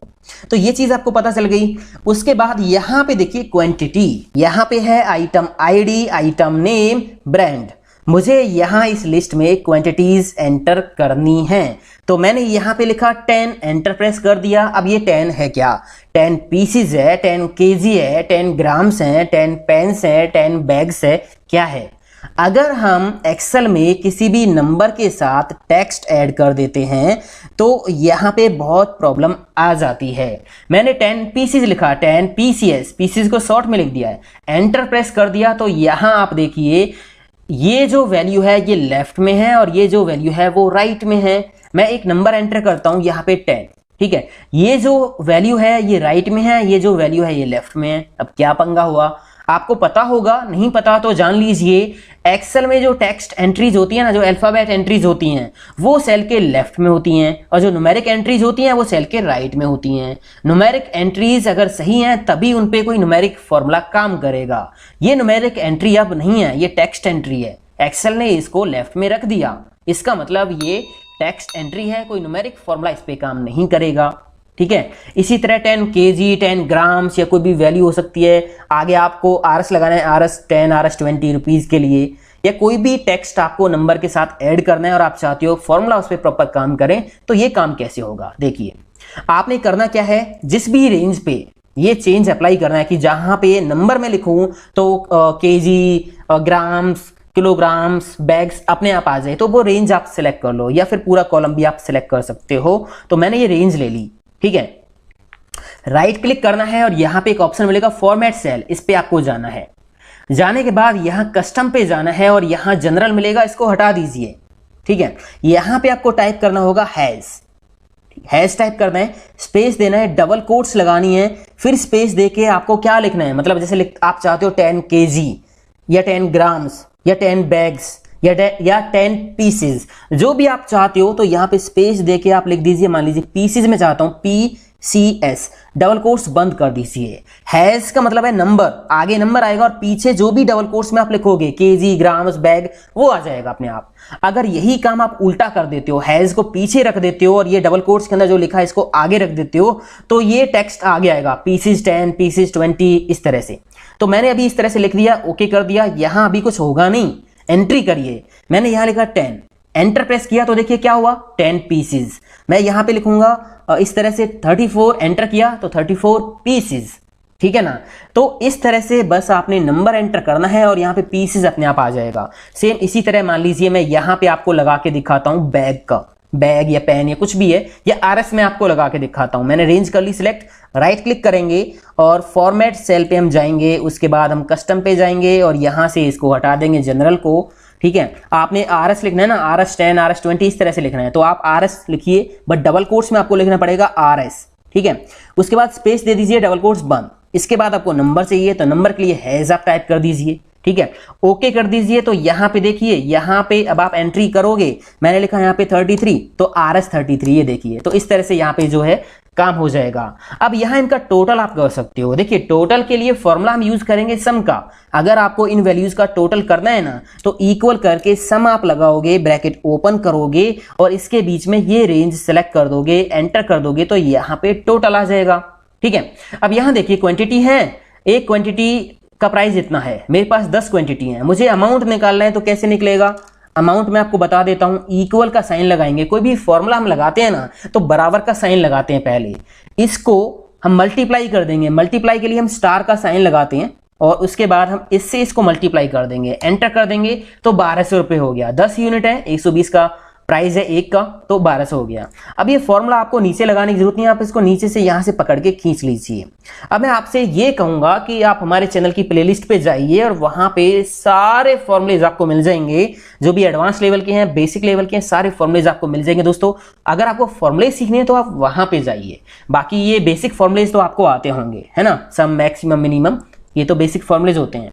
ये चीज आपको पता चल गई। उसके बाद यहाँ पे देखिए क्वांटिटी, यहाँ पे है item ID, item name, brand. मुझे यहाँ इस लिस्ट में क्वांटिटीज एंटर करनी है, तो मैंने यहाँ पे लिखा 10, एंटर प्रेस कर दिया। अब ये 10 है क्या, 10 पीसीज है, 10 केजी है, 10 ग्राम्स है, 10 पेन्स है, 10 बैग्स है, क्या है। अगर हम एक्सेल में किसी भी नंबर के साथ टेक्स्ट ऐड कर देते हैं तो यहाँ पे बहुत प्रॉब्लम आ जाती है। मैंने 10 पीसीज लिखा, 10 पीसीएस, पीसीज को शॉर्ट में लिख दिया है, एंटर प्रेस कर दिया। तो यहाँ आप देखिए ये जो वैल्यू है ये लेफ्ट में है और ये जो वैल्यू है वो राइट में है। मैं एक नंबर एंटर करता हूं यहाँ पे 10, ठीक है। ये जो वैल्यू है ये राइट में है, ये जो वैल्यू है ये लेफ्ट में है। अब क्या पंगा हुआ आपको पता होगा, नहीं पता तो जान लीजिए। एक्सेल में जो टेक्स्ट एंट्रीज होती है ना, जो अल्फाबेट एंट्रीज होती हैं वो सेल के लेफ्ट में होती हैं और जो न्यूमेरिक एंट्रीज होती हैं वो सेल के राइट में होती हैं। न्यूमेरिक एंट्रीज अगर सही हैं तभी उन पे कोई न्यूमेरिक फॉर्मूला काम करेगा। ये न्यूमेरिक एंट्री अब नहीं है, ये टेक्स्ट एंट्री है। एक्सेल ने इसको लेफ्ट में रख दिया, इसका मतलब ये टेक्स्ट एंट्री है, कोई न्यूमेरिक फॉर्मूला इस पे काम नहीं करेगा, ठीक है। इसी तरह 10 kg, 10 ग्राम्स या कोई भी वैल्यू हो सकती है। आगे आपको RS लगाना है, RS 10, RS 20 रुपीज के लिए, या कोई भी टेक्स्ट आपको नंबर के साथ ऐड करना है और आप चाहते हो फॉर्मूला उस पर प्रॉपर काम करें, तो ये काम कैसे होगा देखिए। आपने करना क्या है, जिस भी रेंज पे ये चेंज अप्लाई करना है कि जहां पे नंबर में लिखूं तो kg, ग्राम्स, किलोग्राम्स, बैग्स अपने आप आ जाए, तो वो रेंज आप सिलेक्ट कर लो या फिर पूरा कॉलम भी आप सिलेक्ट कर सकते हो। तो मैंने ये रेंज ले ली, ठीक है। राइट क्लिक करना है और यहां पे एक ऑप्शन मिलेगा फॉर्मेट सेल, इस पे आपको जाना है। जाने के बाद यहां कस्टम पे जाना है और यहां जनरल मिलेगा, इसको हटा दीजिए, ठीक है। यहां पे आपको टाइप करना होगा हैज टाइप करना है, स्पेस देना है, डबल कोट्स लगानी है, फिर स्पेस देके आपको क्या लिखना है, मतलब जैसे आप चाहते हो 10 kg या 10 ग्राम्स या 10 बैग्स या 10 पीसेज, जो भी आप चाहते हो तो यहाँ पे स्पेस देके आप लिख दीजिए। मान लीजिए पीसेज में चाहता हूँ, PCS, डबल कोट्स बंद कर दीजिए। हैज का मतलब है नंबर, आगे नंबर आएगा और पीछे जो भी डबल कोट्स में आप लिखोगे kg, ग्राम्स, बैग, वो आ जाएगा अपने आप। अगर यही काम आप उल्टा कर देते हो, हैज को पीछे रख देते हो और ये डबल कोट्स के अंदर जो लिखा है इसको आगे रख देते हो, तो ये टेक्स्ट आगे आएगा, पीसेज 10, पीसेज 20, इस तरह से। तो मैंने अभी इस तरह से लिख दिया, ओके कर दिया। यहां अभी कुछ होगा नहीं, एंट्री करिए। मैंने यहां लिखा 10, एंटर प्रेस किया तो देखिए क्या हुआ, 10 पीसेज। मैं यहां पे लिखूंगा इस तरह से 34, एंटर किया तो 34 पीसेज, ठीक है ना। तो इस तरह से बस आपने नंबर एंटर करना है और यहाँ पे पीसेज अपने आप आ जाएगा। सेम इसी तरह मान लीजिए मैं यहाँ पे आपको लगा के दिखाता हूँ बैग का, बैग या पेन या कुछ भी है, या RS में आपको लगा के दिखाता हूं। मैंने रेंज कर ली सिलेक्ट, राइट क्लिक करेंगे और फॉर्मेट सेल पे हम जाएंगे, उसके बाद हम कस्टम पे जाएंगे और यहां से इसको हटा देंगे जनरल को, ठीक है। आपने RS लिखना है ना, RS 10, RS 20 इस तरह से लिखना है, तो आप RS लिखिए, बट डबल कोट्स में आपको लिखना पड़ेगा RS, ठीक है। उसके बाद स्पेस दे दीजिए, डबल कोट्स बंद। इसके बाद आपको नंबर चाहिए तो नंबर के लिए हैज आप टाइप कर दीजिए, ठीक है, ओके कर दीजिए। तो यहां पे देखिए, यहां पे अब आप एंट्री करोगे, मैंने लिखा यहां पे 33, तो RS 33, ये देखिए। तो इस तरह से यहां पे जो है काम हो जाएगा। अब यहां इनका टोटल आप कर सकते हो। देखिए टोटल के लिए फॉर्मूला हम यूज करेंगे सम का। अगर आपको इन वैल्यूज का टोटल करना है ना, तो इक्वल करके सम आप लगाओगे, ब्रैकेट ओपन करोगे और इसके बीच में ये रेंज सेलेक्ट कर दोगे, एंटर कर दोगे, तो यहां पे टोटल आ जाएगा, ठीक है। अब यहां देखिए क्वांटिटी है, एक क्वांटिटी का प्राइस इतना है, मेरे पास 10 क्वांटिटी है, मुझे अमाउंट निकालना है तो कैसे निकलेगा। अमाउंट में आपको बता देता हूं, इक्वल का साइन लगाएंगे। कोई भी फॉर्मूला हम लगाते हैं ना तो बराबर का साइन लगाते हैं पहले, इसको हम मल्टीप्लाई कर देंगे। मल्टीप्लाई के लिए हम स्टार का साइन लगाते हैं और उसके बाद हम इससे इसको मल्टीप्लाई कर देंगे, एंटर कर देंगे, तो 1200 रुपये हो गया। 10 यूनिट है, 120 का प्राइस है एक का, तो 1200 हो गया। अब ये फॉर्मूला आपको नीचे लगाने की जरूरत नहीं है, आप इसको नीचे से यहां से पकड़ के खींच लीजिए। अब मैं आपसे ये कहूंगा कि आप हमारे चैनल की प्लेलिस्ट पे जाइए और वहां पे सारे फॉर्मूलेज आपको मिल जाएंगे, जो भी एडवांस लेवल के हैं, बेसिक लेवल के हैं, सारे फॉर्मूलेज आपको मिल जाएंगे। दोस्तों अगर आपको फॉर्मूलेज सीखने हैं तो आप वहां पे जाइए, बाकी ये बेसिक फॉर्मूलेज तो आपको आते होंगे, है ना, सम, मैक्सिमम, मिनिमम, ये तो बेसिक फॉर्मूलेज होते हैं।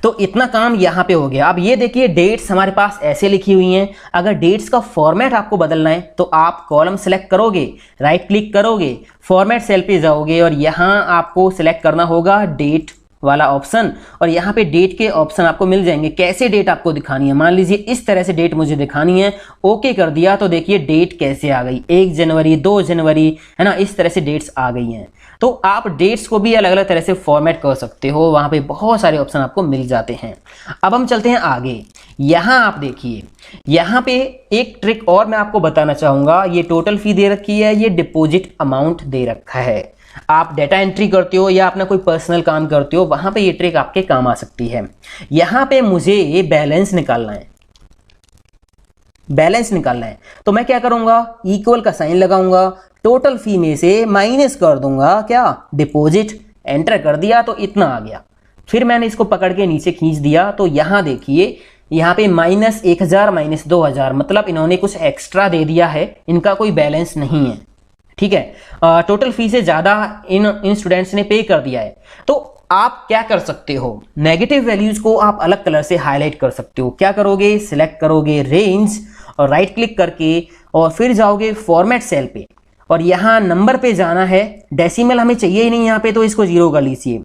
तो इतना काम यहां पे हो गया। अब ये देखिए डेट्स हमारे पास ऐसे लिखी हुई हैं। अगर डेट्स का फॉर्मेट आपको बदलना है तो आप कॉलम सेलेक्ट करोगे, राइट क्लिक करोगे, फॉर्मेट सेल पे जाओगे और यहां आपको सेलेक्ट करना होगा डेट वाला ऑप्शन और यहाँ पे डेट के ऑप्शन आपको मिल जाएंगे। कैसे डेट आपको दिखानी है, मान लीजिए इस तरह से डेट मुझे दिखानी है, ओके कर दिया तो देखिए डेट कैसे आ गई, 1 जनवरी, 2 जनवरी, है ना, इस तरह से डेट्स आ गई हैं। तो आप डेट्स को भी अलग अलग तरह से फॉर्मेट कर सकते हो, वहां पे बहुत सारे ऑप्शन आपको मिल जाते हैं। अब हम चलते हैं आगे। यहां आप देखिए, यहां पे एक ट्रिक और मैं आपको बताना चाहूंगा। ये टोटल फी दे रखी है, ये डिपॉजिट अमाउंट दे रखा है। आप डेटा एंट्री करते हो या अपना कोई पर्सनल काम करते हो, वहां पे ये ट्रिक आपके काम आ सकती है। यहां पे मुझे ये बैलेंस निकालना है, बैलेंस निकालना है, तो मैं क्या करूंगा, इक्वल का साइन लगाऊंगा, टोटल फी में से माइनस कर दूंगा क्या, डिपॉजिट, एंटर कर दिया तो इतना आ गया। फिर मैंने इसको पकड़ के नीचे खींच दिया तो यहाँ देखिए, यहाँ पे -1000 -2000, मतलब इन्होंने कुछ एक्स्ट्रा दे दिया है, इनका कोई बैलेंस नहीं है। ठीक है, टोटल फी से ज़्यादा इन स्टूडेंट्स ने पे कर दिया है। तो आप क्या कर सकते हो, नेगेटिव वैल्यूज को आप अलग कलर से हाईलाइट कर सकते हो। क्या करोगे, सिलेक्ट करोगे रेंज और राइट क्लिक करके और फिर जाओगे फॉर्मेट सेल पे और यहाँ नंबर पे जाना है। डेसिमल हमें चाहिए ही नहीं यहाँ पे, तो इसको 0 कर लीजिए।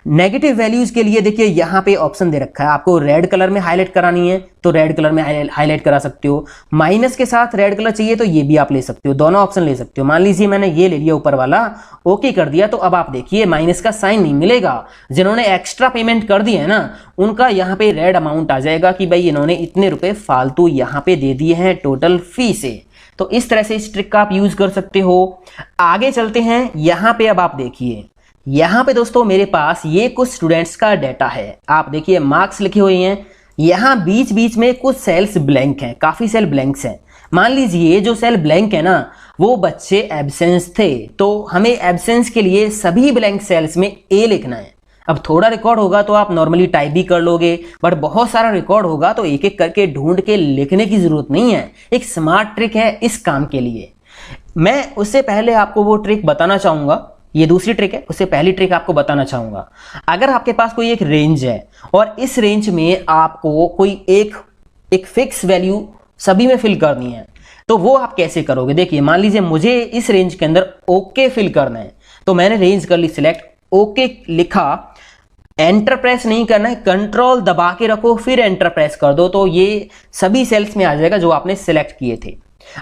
नेगेटिव वैल्यूज के लिए देखिए यहाँ पे ऑप्शन दे रखा है, आपको रेड कलर में हाईलाइट करानी है तो रेड कलर में हाईलाइट करा सकते हो। माइनस के साथ रेड कलर चाहिए तो ये भी आप ले सकते हो, दोनों ऑप्शन ले सकते हो। मान लीजिए मैंने ये ले लिया ऊपर वाला, ओके कर दिया, तो अब आप देखिए माइनस का साइन नहीं मिलेगा। जिन्होंने एक्स्ट्रा पेमेंट कर दी है ना, उनका यहाँ पे रेड अमाउंट आ जाएगा कि भाई इन्होंने इतने रुपए फालतू यहाँ पे दे दिए हैं टोटल फी से। तो इस तरह से इस ट्रिक का आप यूज कर सकते हो। आगे चलते हैं, यहाँ पे अब आप देखिए, यहाँ पे दोस्तों मेरे पास ये कुछ स्टूडेंट्स का डाटा है। आप देखिए मार्क्स लिखे हुए हैं, यहाँ बीच बीच में कुछ सेल्स ब्लैंक हैं, काफ़ी सेल ब्लैंक्स हैं। मान लीजिए जो सेल ब्लैंक है ना, वो बच्चे एब्सेंस थे, तो हमें एब्सेंस के लिए सभी ब्लैंक सेल्स में ए लिखना है। अब थोड़ा रिकॉर्ड होगा तो आप नॉर्मली टाइप भी कर लोगे, बट बहुत सारा रिकॉर्ड होगा तो एक एक करके ढूंढ के लिखने की जरूरत नहीं है। एक स्मार्ट ट्रिक है इस काम के लिए। मैं उससे पहले आपको वो ट्रिक बताना चाहूँगा, ये दूसरी ट्रिक है, उससे पहली ट्रिक आपको बताना चाहूँगा। अगर आपके पास कोई एक रेंज है और इस रेंज में आपको कोई एक फिक्स वैल्यू सभी में फिल करनी है, तो वो आप कैसे करोगे। देखिए मान लीजिए मुझे इस रेंज के अंदर ओके फिल करना है, तो मैंने रेंज कर ली सिलेक्ट, ओके लिखा, एंटर प्रेस नहीं करना है, कंट्रोल दबा के रखो फिर एंटर प्रेस कर दो, तो ये सभी सेल्स में आ जाएगा जो आपने सेलेक्ट किए थे।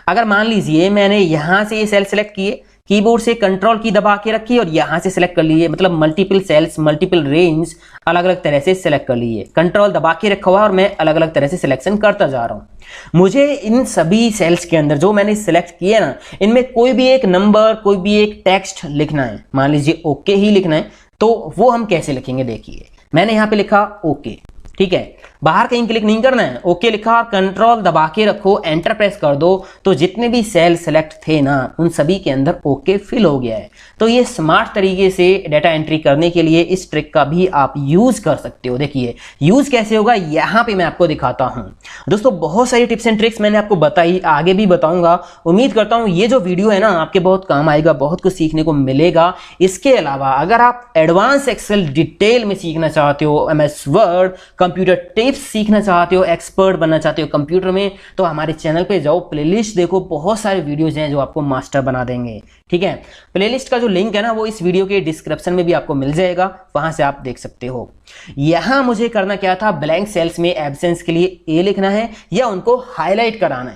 अगर मान लीजिए मैंने यहां से ये सेल सेलेक्ट किए, कीबोर्ड से कंट्रोल की दबा के रखी और यहां से सिलेक्ट कर लिए, मतलब मल्टीपल सेल्स मल्टीपल रेंज अलग अलग तरह से सिलेक्ट कर लिए, कंट्रोल दबा के रखा हुआ है और मैं अलग अलग तरह से सिलेक्शन करता जा रहा हूं। मुझे इन सभी सेल्स के अंदर जो मैंने सिलेक्ट किए ना, इनमें कोई भी एक नंबर, कोई भी एक टेक्स्ट लिखना है। मान लीजिए ओके ही लिखना है, तो वो हम कैसे लिखेंगे। देखिए मैंने यहां पे लिखा ओके, ठीक है, बाहर कहीं क्लिक नहीं करना है, ओके लिखा और कंट्रोल दबा के रखो, एंटर प्रेस कर दो, तो जितने भी सेल सेलेक्ट थे ना, उन सभी के अंदर ओके फिल हो गया है। तो ये स्मार्ट तरीके से डाटा एंट्री करने के लिए इस ट्रिक का भी आप यूज कर सकते हो। देखिए यूज कैसे होगा यहाँ पे मैं आपको दिखाता हूँ। दोस्तों बहुत सारी टिप्स एंड ट्रिक्स मैंने आपको बताई, आगे भी बताऊंगा। उम्मीद करता हूँ ये जो वीडियो है ना आपके बहुत काम आएगा, बहुत कुछ सीखने को मिलेगा। इसके अलावा अगर आप एडवांस एक्सेल डिटेल में सीखना चाहते हो, MS वर्ड, कंप्यूटर टिप्स सीखना चाहते हो, एक्सपर्ट बनना चाहते हो कंप्यूटर में, तो हमारे चैनल पे जाओ, प्लेलिस्ट देखो, बहुत सारे वीडियोज हैं जो आपको मास्टर बना देंगे। ठीक है, प्लेलिस्ट का जो लिंक है ना वो इस वीडियो के डिस्क्रिप्शन में भी आपको मिल जाएगा, वहां से आप देख सकते हो। यहां मुझे करना क्या था, ब्लैंक सेल्स में एब्सेंस के लिए ए लिखना है या उनको हाईलाइट कराना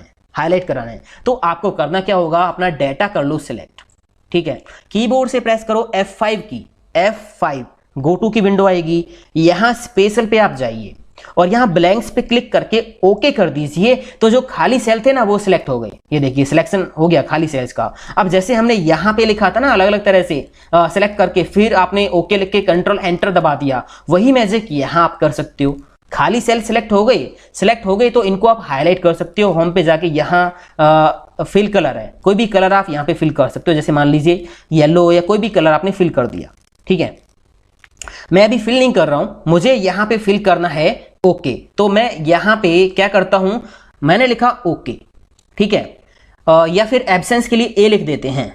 है। तो आपको करना क्या होगा, अपना डाटा कर लो सिलेक्ट। ठीक है, कीबोर्ड से प्रेस करो F5 की, F5 गो टू की विंडो आएगी, यहां स्पेशल पे आप जाइए और यहां ब्लैंक्स पे क्लिक करके ओके कर दीजिए, तो जो खाली सेल थे ना वो सिलेक्ट हो गए। ये देखिए सिलेक्शन हो गया खाली सेल्स का। अब जैसे हमने यहां पे लिखा था ना अलग अलग तरह से सिलेक्ट करके फिर आपने ओके लिख के कंट्रोल एंटर दबा दिया, वही मैजिक यहां आप कर सकते हो। खाली सेल सिलेक्ट हो गई तो इनको आप हाईलाइट कर सकते हो। होम पे जाके यहाँ फिल कलर है, कोई भी कलर आप यहाँ पे फिल कर सकते हो, जैसे मान लीजिए येलो या कोई भी कलर आपने फिल कर दिया। ठीक है, मैं अभी फिल नहीं कर रहा हूं, मुझे यहां पे फिल करना है ओके, तो मैं यहां पे क्या करता हूं, मैंने लिखा ओके। ठीक है, या फिर एब्सेंस के लिए ए लिख देते हैं।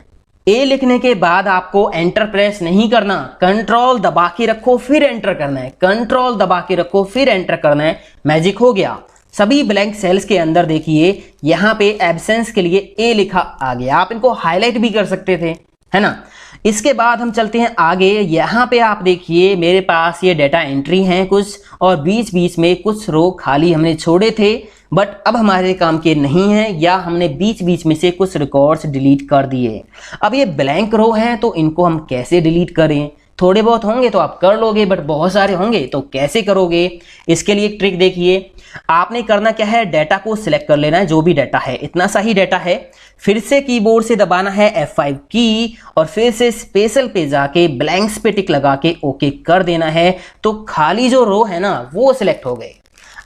ए लिखने के बाद आपको एंटर प्रेस नहीं करना, कंट्रोल दबा के रखो फिर एंटर करना है, कंट्रोल दबा के रखो फिर एंटर करना है। मैजिक हो गया, सभी ब्लैंक सेल्स के अंदर देखिए यहां पे एब्सेंस के लिए ए लिखा आ गया। आप इनको हाईलाइट भी कर सकते थे, है ना। इसके बाद हम चलते हैं आगे। यहाँ पे आप देखिए मेरे पास ये डाटा एंट्री हैं कुछ, और बीच बीच में कुछ रो खाली हमने छोड़े थे, बट अब हमारे काम के नहीं हैं, या हमने बीच बीच में से कुछ रिकॉर्ड्स डिलीट कर दिए। अब ये ब्लैंक रो हैं तो इनको हम कैसे डिलीट करें। थोड़े बहुत होंगे तो आप कर लोगे, बट बहुत सारे होंगे तो कैसे करोगे। इसके लिए एक ट्रिक देखिए, आपने करना क्या है, डाटा को सिलेक्ट कर लेना है, जो भी डाटा है, इतना सा ही डाटा है। फिर से कीबोर्ड से दबाना है F5 की और फिर से स्पेशल पे जाके ब्लैंक्स पे टिक लगा के ओके कर देना है, तो खाली जो रो है ना वो सिलेक्ट हो गए।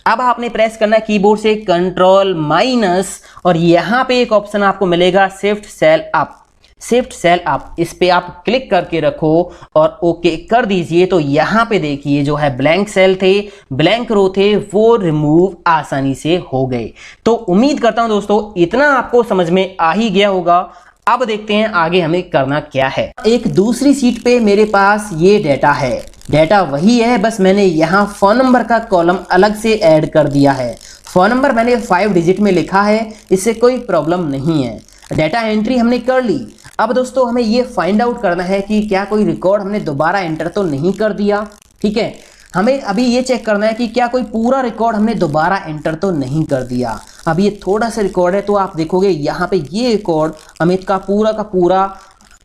अब आपने प्रेस करना है कीबोर्ड से कंट्रोल माइनस और यहां पे एक ऑप्शन आपको मिलेगा shift cell up. Shift cell आप इस पे आप क्लिक करके रखो और ओके कर दीजिए। तो यहाँ पे देखिए जो है ब्लैंक सेल थे, ब्लैंक रो थे, वो रिमूव आसानी से हो गए। तो उम्मीद करता हूं दोस्तों इतना आपको समझ में आ ही गया होगा। अब देखते हैं आगे हमें करना क्या है। एक दूसरी सीट पे मेरे पास ये डेटा है, डेटा वही है, बस मैंने यहाँ फोन नंबर का कॉलम अलग से ऐड कर दिया है। फोन नंबर मैंने 5 डिजिट में लिखा है, इससे कोई प्रॉब्लम नहीं है। डेटा एंट्री हमने कर ली। अब दोस्तों हमें ये फाइंड आउट करना है कि क्या कोई रिकॉर्ड हमने दोबारा एंटर तो नहीं कर दिया। ठीक है, हमें अभी ये चेक करना है कि क्या कोई पूरा रिकॉर्ड हमने दोबारा एंटर तो नहीं कर दिया। अब ये थोड़ा सा रिकॉर्ड है, तो आप देखोगे यहाँ पे ये रिकॉर्ड अमित का पूरा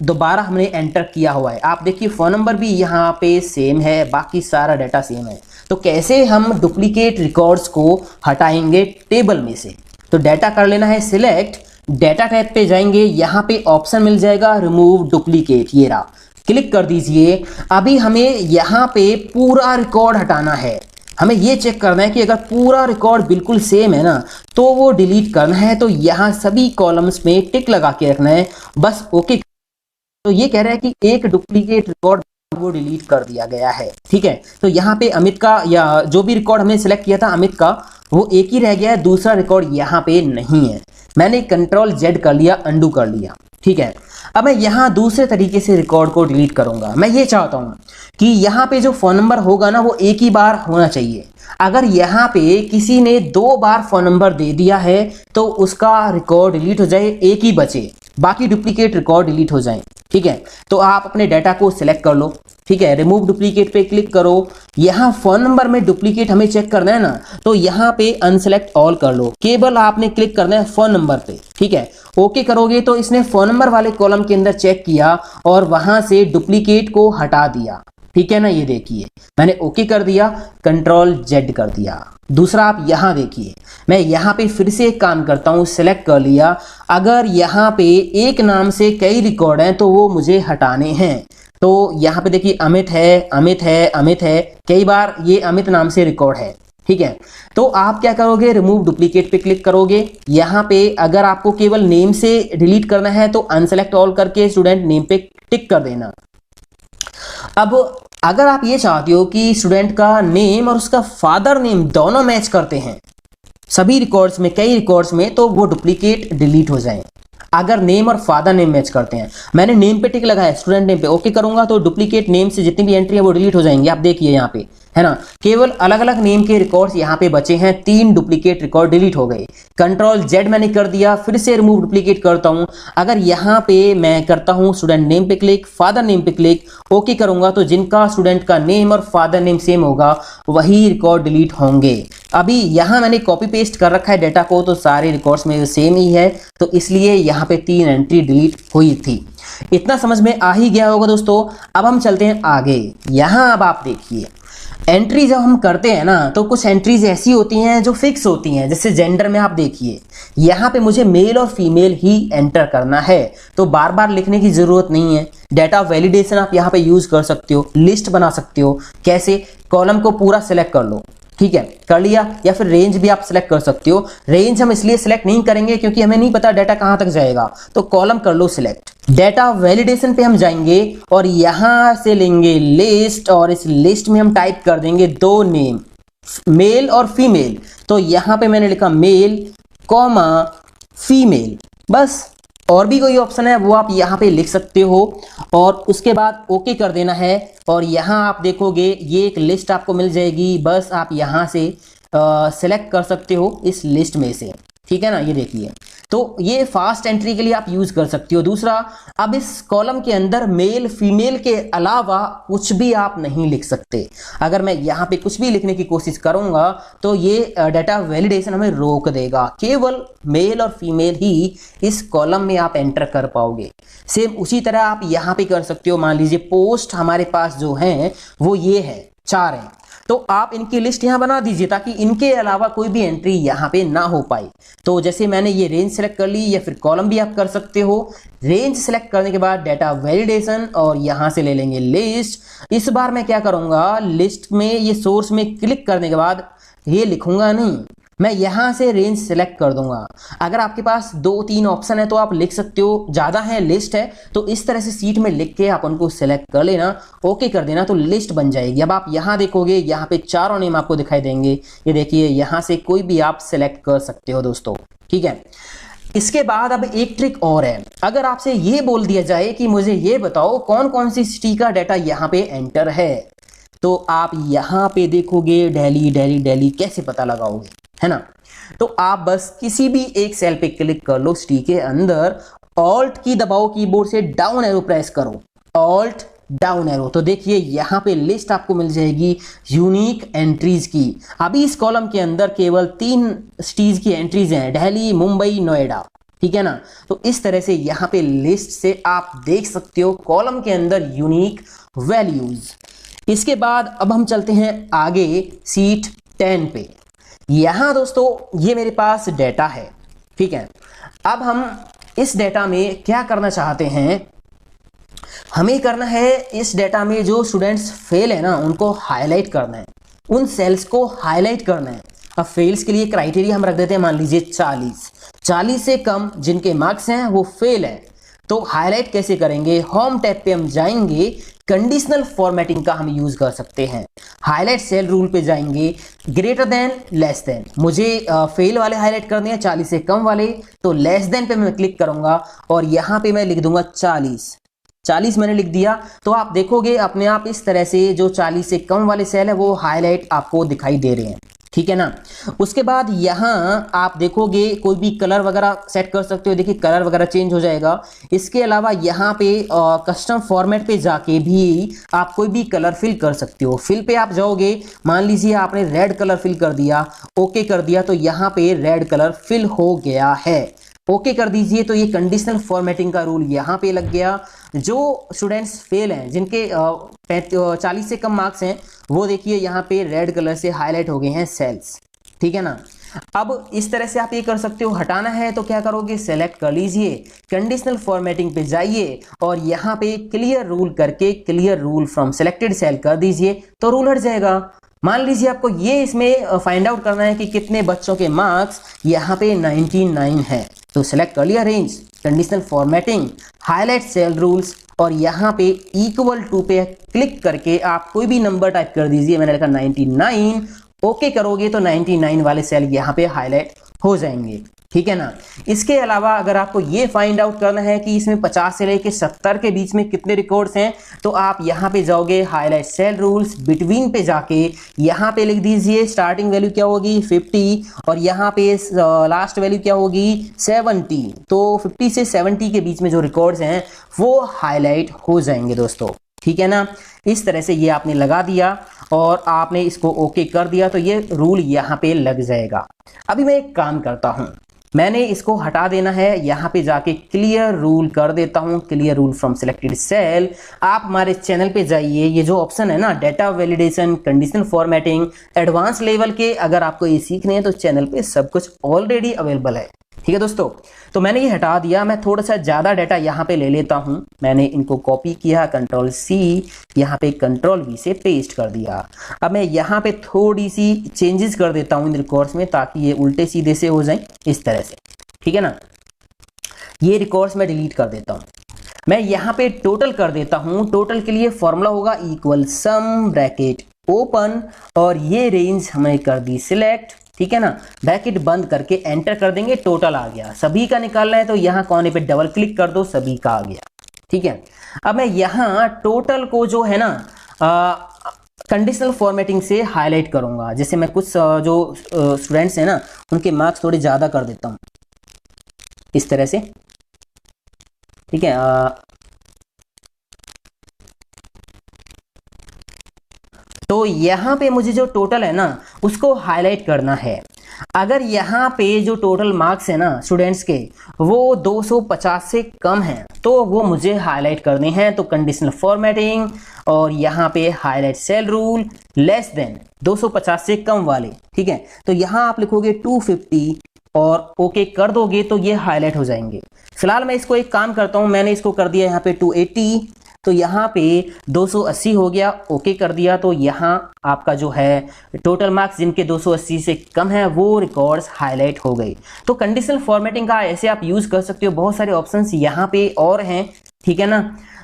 दोबारा हमने एंटर किया हुआ है। आप देखिए फोन नंबर भी यहाँ पे सेम है, बाकी सारा डाटा सेम है। तो कैसे हम डुप्लीकेट रिकॉर्ड्स को हटाएंगे टेबल में से? तो डाटा कर लेना है सिलेक्ट, डाटा टैब पे जाएंगे, यहाँ पे ऑप्शन मिल जाएगा रिमूव डुप्लीकेट, ये रहा, क्लिक कर दीजिए। अभी हमें यहाँ पे पूरा रिकॉर्ड हटाना है। हमें ये चेक करना है कि अगर पूरा रिकॉर्ड बिल्कुल सेम है ना तो वो डिलीट करना है। तो यहाँ सभी कॉलम्स में टिक लगा के रखना है, बस ओके। तो ये कह रहा है कि एक डुप्लीकेट रिकॉर्ड वो डिलीट कर दिया गया है। ठीक है, तो यहाँ पे अमित का या जो भी रिकॉर्ड हमने सिलेक्ट किया था अमित का, वो एक ही रह गया है, दूसरा रिकॉर्ड यहाँ पे नहीं है। मैंने कंट्रोल जेड कर लिया, अंडू कर लिया। ठीक है, अब मैं यहाँ दूसरे तरीके से रिकॉर्ड को डिलीट करूंगा। मैं ये चाहता हूँ कि यहाँ पे जो फोन नंबर होगा ना वो एक ही बार होना चाहिए। अगर यहाँ पे किसी ने 2 बार फोन नंबर दे दिया है तो उसका रिकॉर्ड डिलीट हो जाए, एक ही बचे, बाकी डुप्लीकेट रिकॉर्ड डिलीट हो जाए। ठीक है, तो आप अपने डाटा को सिलेक्ट कर लो। ठीक है, रिमूव डुप्लीकेट पे क्लिक करो। यहाँ फोन नंबर में डुप्लीकेट हमें चेक करना है ना, तो यहाँ पे अनसेलेक्ट ऑल कर लो, केवल आपने क्लिक करना है फोन नंबर पे। ठीक है, ओके करोगे तो इसने फोन नंबर वाले कॉलम के अंदर चेक किया और वहां से डुप्लीकेट को हटा दिया। ठीक है ना, ये देखिए मैंने ओके कर दिया, कंट्रोल जेड कर दिया। दूसरा आप यहाँ देखिए, मैं यहाँ पे फिर से एक काम करता हूँ, सिलेक्ट कर लिया। अगर यहाँ पे एक नाम से कई रिकॉर्ड हैं तो वो मुझे हटाने हैं। तो यहाँ पे देखिए अमित है, अमित है, अमित है, कई बार ये अमित नाम से रिकॉर्ड है। ठीक है, तो आप क्या करोगे, रिमूव डुप्लीकेट पे क्लिक करोगे। यहाँ पे अगर आपको केवल नेम से डिलीट करना है तो अनसेलेक्ट ऑल करके स्टूडेंट नेम पे टिक कर देना। अब अगर आप ये चाहते हो कि स्टूडेंट का नेम और उसका फादर नेम दोनों मैच करते हैं सभी रिकॉर्ड्स में, कई रिकॉर्ड्स में, तो वो डुप्लीकेट डिलीट हो जाए। अगर नेम और फादर नेम मैच करते हैं, मैंने नेम पे टिक लगाया, स्टूडेंट नेम पे ओके करूंगा तो डुप्लीकेट नेम से जितनी भी एंट्री है वो डिलीट हो जाएंगी। आप देखिए यहाँ पे है ना, केवल अलग अलग नेम के रिकॉर्ड्स यहाँ पे बचे हैं, 3 डुप्लीकेट रिकॉर्ड डिलीट हो गए। कंट्रोल जेड मैंने कर दिया, फिर से रिमूव डुप्लीकेट करता हूँ। अगर यहाँ पे मैं करता हूँ स्टूडेंट नेम पे क्लिक, फादर नेम पे क्लिक, ओके करूंगा तो जिनका स्टूडेंट का नेम और फादर नेम सेम होगा वही रिकॉर्ड डिलीट होंगे। अभी यहाँ मैंने कॉपी पेस्ट कर रखा है डाटा को, तो सारे रिकॉर्ड्स में सेम ही है, तो इसलिए यहाँ पे 3 एंट्री डिलीट हुई थी। इतना समझ में आ ही गया होगा दोस्तों। अब हम चलते हैं आगे। यहाँ अब आप देखिए एंट्री जब हम करते हैं ना तो कुछ एंट्रीज ऐसी होती हैं जो फिक्स होती हैं। जैसे जेंडर में आप देखिए यहाँ पे मुझे मेल और फीमेल ही एंटर करना है, तो बार बार लिखने की जरूरत नहीं है। डाटा वैलिडेशन आप यहाँ पे यूज कर सकते हो, लिस्ट बना सकते हो। कैसे, कॉलम को पूरा सिलेक्ट कर लो, ठीक है, कर लिया, या फिर रेंज भी आप सिलेक्ट कर सकते हो। रेंज हम इसलिए सिलेक्ट नहीं करेंगे क्योंकि हमें नहीं पता डाटा कहां तक जाएगा, तो कॉलम कर लो सिलेक्ट। डाटा वैलिडेशन पे हम जाएंगे और यहां से लेंगे लिस्ट, और इस लिस्ट में हम टाइप कर देंगे 2 नेम, मेल और फीमेल। तो यहां पे मैंने लिखा मेल कॉमा फीमेल, बस। और भी कोई ऑप्शन है वो आप यहाँ पे लिख सकते हो और उसके बाद ओके कर देना है। और यहाँ आप देखोगे ये एक लिस्ट आपको मिल जाएगी, बस आप यहाँ से सेलेक्ट कर सकते हो इस लिस्ट में से, ठीक है ना। ये देखिए, तो ये फास्ट एंट्री के लिए आप यूज कर सकते हो। दूसरा, अब इस कॉलम के अंदर मेल फीमेल के अलावा कुछ भी आप नहीं लिख सकते। अगर मैं यहाँ पे कुछ भी लिखने की कोशिश करूंगा तो ये डाटा वैलिडेशन हमें रोक देगा। केवल मेल और फीमेल ही इस कॉलम में आप एंटर कर पाओगे। सेम उसी तरह आप यहाँ पे कर सकते हो। मान लीजिए पोस्ट हमारे पास जो है वो ये है, 4 हैं, तो आप इनकी लिस्ट यहां बना दीजिए ताकि इनके अलावा कोई भी एंट्री यहां पे ना हो पाए। तो जैसे मैंने ये रेंज सेलेक्ट कर ली, या फिर कॉलम भी आप कर सकते हो। रेंज सेलेक्ट करने के बाद डाटा वैलिडेशन और यहां से ले लेंगे लिस्ट। इस बार मैं क्या करूंगा, लिस्ट में ये सोर्स में क्लिक करने के बाद ये लिखूंगा नहीं, मैं यहाँ से रेंज सेलेक्ट कर दूंगा। अगर आपके पास 2-3 ऑप्शन है तो आप लिख सकते हो, ज़्यादा है लिस्ट है तो इस तरह से सीट में लिख के आप उनको सेलेक्ट कर लेना, ओके कर देना तो लिस्ट बन जाएगी। अब आप यहाँ देखोगे, यहाँ पे चारों नेम आपको दिखाई देंगे, ये देखिए यहाँ से कोई भी आप सेलेक्ट कर सकते हो दोस्तों, ठीक है। इसके बाद अब एक ट्रिक और है, अगर आपसे ये बोल दिया जाए कि मुझे ये बताओ कौन कौन सी सिटी का डाटा यहाँ पे एंटर है, तो आप यहाँ पे देखोगे दिल्ली दिल्ली दिल्ली, कैसे पता लगाओगे, है ना। तो आप बस किसी भी एक सेल पे क्लिक कर लो सिटी के अंदर, ऑल्ट की दबाओ कीबोर्ड से, डाउन एरो प्रेस करो, ऑल्ट डाउन एरो, तो देखिए यहाँ पे लिस्ट आपको मिल जाएगी यूनिक एंट्रीज की। अभी इस कॉलम के अंदर केवल 3 सिटीज की एंट्रीज हैं, दिल्ली, मुंबई, नोएडा, ठीक है ना। तो इस तरह से यहाँ पे लिस्ट से आप देख सकते हो कॉलम के अंदर यूनिक वैल्यूज। इसके बाद अब हम चलते हैं आगे सीट 10 पे। यहां दोस्तों ये मेरे पास डेटा है, ठीक है। अब हम इस डेटा में क्या करना चाहते हैं, हमें करना है इस डेटा में जो स्टूडेंट्स फेल है ना उनको हाईलाइट करना है, उन सेल्स को हाईलाइट करना है। अब फेल्स के लिए क्राइटेरिया हम रख देते हैं, मान लीजिए 40 से कम जिनके मार्क्स हैं वो फेल है। तो हाईलाइट कैसे करेंगे, होम टैब पे हम जाएंगे, कंडीशनल फॉर्मेटिंग का हम यूज कर सकते हैं। हाईलाइट सेल रूल पे जाएंगे, ग्रेटर देन लेस देन, मुझे फेल वाले हाईलाइट करने हैं 40 से कम वाले, तो लेस देन पे मैं क्लिक करूंगा और यहां पे मैं लिख दूंगा 40 मैंने लिख दिया। तो आप देखोगे अपने आप इस तरह से जो 40 से कम वाले सेल है वो हाईलाइट आपको दिखाई दे रहे हैं, ठीक है ना। उसके बाद यहाँ आप देखोगे कोई भी कलर वगैरह सेट कर सकते हो, देखिए कलर वगैरह चेंज हो जाएगा। इसके अलावा यहाँ पे कस्टम फॉर्मेट पे जाके भी आप कोई भी कलर फिल कर सकते हो। फिल पे आप जाओगे, मान लीजिए आपने रेड कलर फिल कर दिया, ओके कर दिया, तो यहाँ पे रेड कलर फिल हो गया है, ओके कर दीजिए। तो ये कंडीशनल फॉर्मेटिंग का रूल यहाँ पे लग गया। जो स्टूडेंट्स फेल हैं जिनके 40 से कम मार्क्स हैं वो देखिए यहाँ पे रेड कलर से हाईलाइट हो गए हैं सेल्स, ठीक है ना। अब इस तरह से आप ये कर सकते हो। हटाना है तो क्या करोगे, सेलेक्ट कर लीजिए, कंडीशनल फॉर्मेटिंग पे जाइए और यहाँ पे क्लियर रूल करके clear rule from selected cell कर दीजिए तो रूल हट जाएगा। मान लीजिए आपको ये इसमें फाइंड आउट करना है कि कितने बच्चों के मार्क्स, यहाँ पे 99 है, तो सिलेक्ट कर लिया range, conditional formatting, highlight cell rules और यहाँ पे इक्वल टू पे क्लिक करके आप कोई भी नंबर टाइप कर दीजिए, मैंने लिखा 99, ओके करोगे तो 99 वाले सेल यहाँ पे हाईलाइट हो जाएंगे, ठीक है ना। इसके अलावा अगर आपको ये फाइंड आउट करना है कि इसमें 50 से लेके 70 के बीच में कितने रिकॉर्ड्स हैं, तो आप यहाँ पे जाओगे, हाईलाइट सेल रूल्स, बिटवीन पे जाके यहाँ पे लिख दीजिए स्टार्टिंग वैल्यू क्या होगी 50 और यहाँ पे लास्ट वैल्यू क्या होगी 70। तो 50 से 70 के बीच में जो रिकॉर्ड्स हैं वो हाईलाइट हो जाएंगे दोस्तों, ठीक है ना। इस तरह से ये आपने लगा दिया और आपने इसको ओके कर दिया तो ये रूल यहाँ पे लग जाएगा। अभी मैं एक काम करता हूँ, मैंने इसको हटा देना है, यहाँ पे जाके क्लियर रूल कर देता हूँ, clear rule from selected cell. आप हमारे चैनल पे जाइए, ये जो ऑप्शन है ना data validation, conditional formatting, advance level के अगर आपको ये सीखने हैं तो चैनल पे सब कुछ ऑलरेडी अवेलेबल है, ठीक है दोस्तों। तो मैंने ये हटा दिया, मैं थोड़ा सा ज़्यादा डाटा यहाँ पे ले लेता हूँ, मैंने इनको कॉपी किया, Ctrl+C, यहाँ पे Ctrl+V से पेस्ट कर दिया। अब मैं यहाँ पे थोड़ी सी चेंजेस कर देता हूँ इन रिकॉर्ड्स में ताकि ये उल्टे सीधे से हो जाए इस तरह से, ठीक है ना। ये रिकॉर्ड्स मैं डिलीट कर देता हूँ, मैं यहाँ पे टोटल कर देता हूँ। टोटल के लिए फॉर्मूला होगा इक्वल सम ब्रैकेट ओपन और ये रेंज हमें कर दी सिलेक्ट, ठीक है ना। ब्रैकेट बंद करके एंटर कर देंगे, टोटल आ गया। सभी का निकालना है तो यहाँ कोने पे डबल क्लिक कर दो, सभी का आ गया, ठीक है। अब मैं यहाँ टोटल को जो है ना कंडीशनल फॉर्मेटिंग से हाईलाइट करूंगा। जैसे मैं कुछ जो स्टूडेंट्स हैं ना उनके मार्क्स थोड़े ज़्यादा कर देता हूँ इस तरह से, ठीक है। तो यहाँ पे मुझे जो टोटल है ना उसको हाईलाइट करना है। अगर यहाँ पे जो टोटल मार्क्स है ना स्टूडेंट्स के वो 250 से कम हैं तो वो मुझे हाईलाइट करने हैं। तो कंडीशनल फॉर्मेटिंग और यहाँ पे highlight cell rule, less than 250 से कम वाले, ठीक है। तो यहाँ आप लिखोगे 250 और ओके कर दोगे तो ये हाईलाइट हो जाएंगे। फिलहाल मैं इसको एक काम करता हूँ, मैंने इसको कर दिया यहाँ पे 280 तो यहाँ पे 280 हो गया, ओके कर दिया। तो यहाँ आपका जो है टोटल मार्क्स जिनके 280 से कम है वो रिकॉर्ड्स हाईलाइट हो गई। तो कंडीशनल फॉर्मेटिंग का ऐसे आप यूज कर सकते हो, बहुत सारे ऑप्शंस यहाँ पे और हैं, ठीक है ना।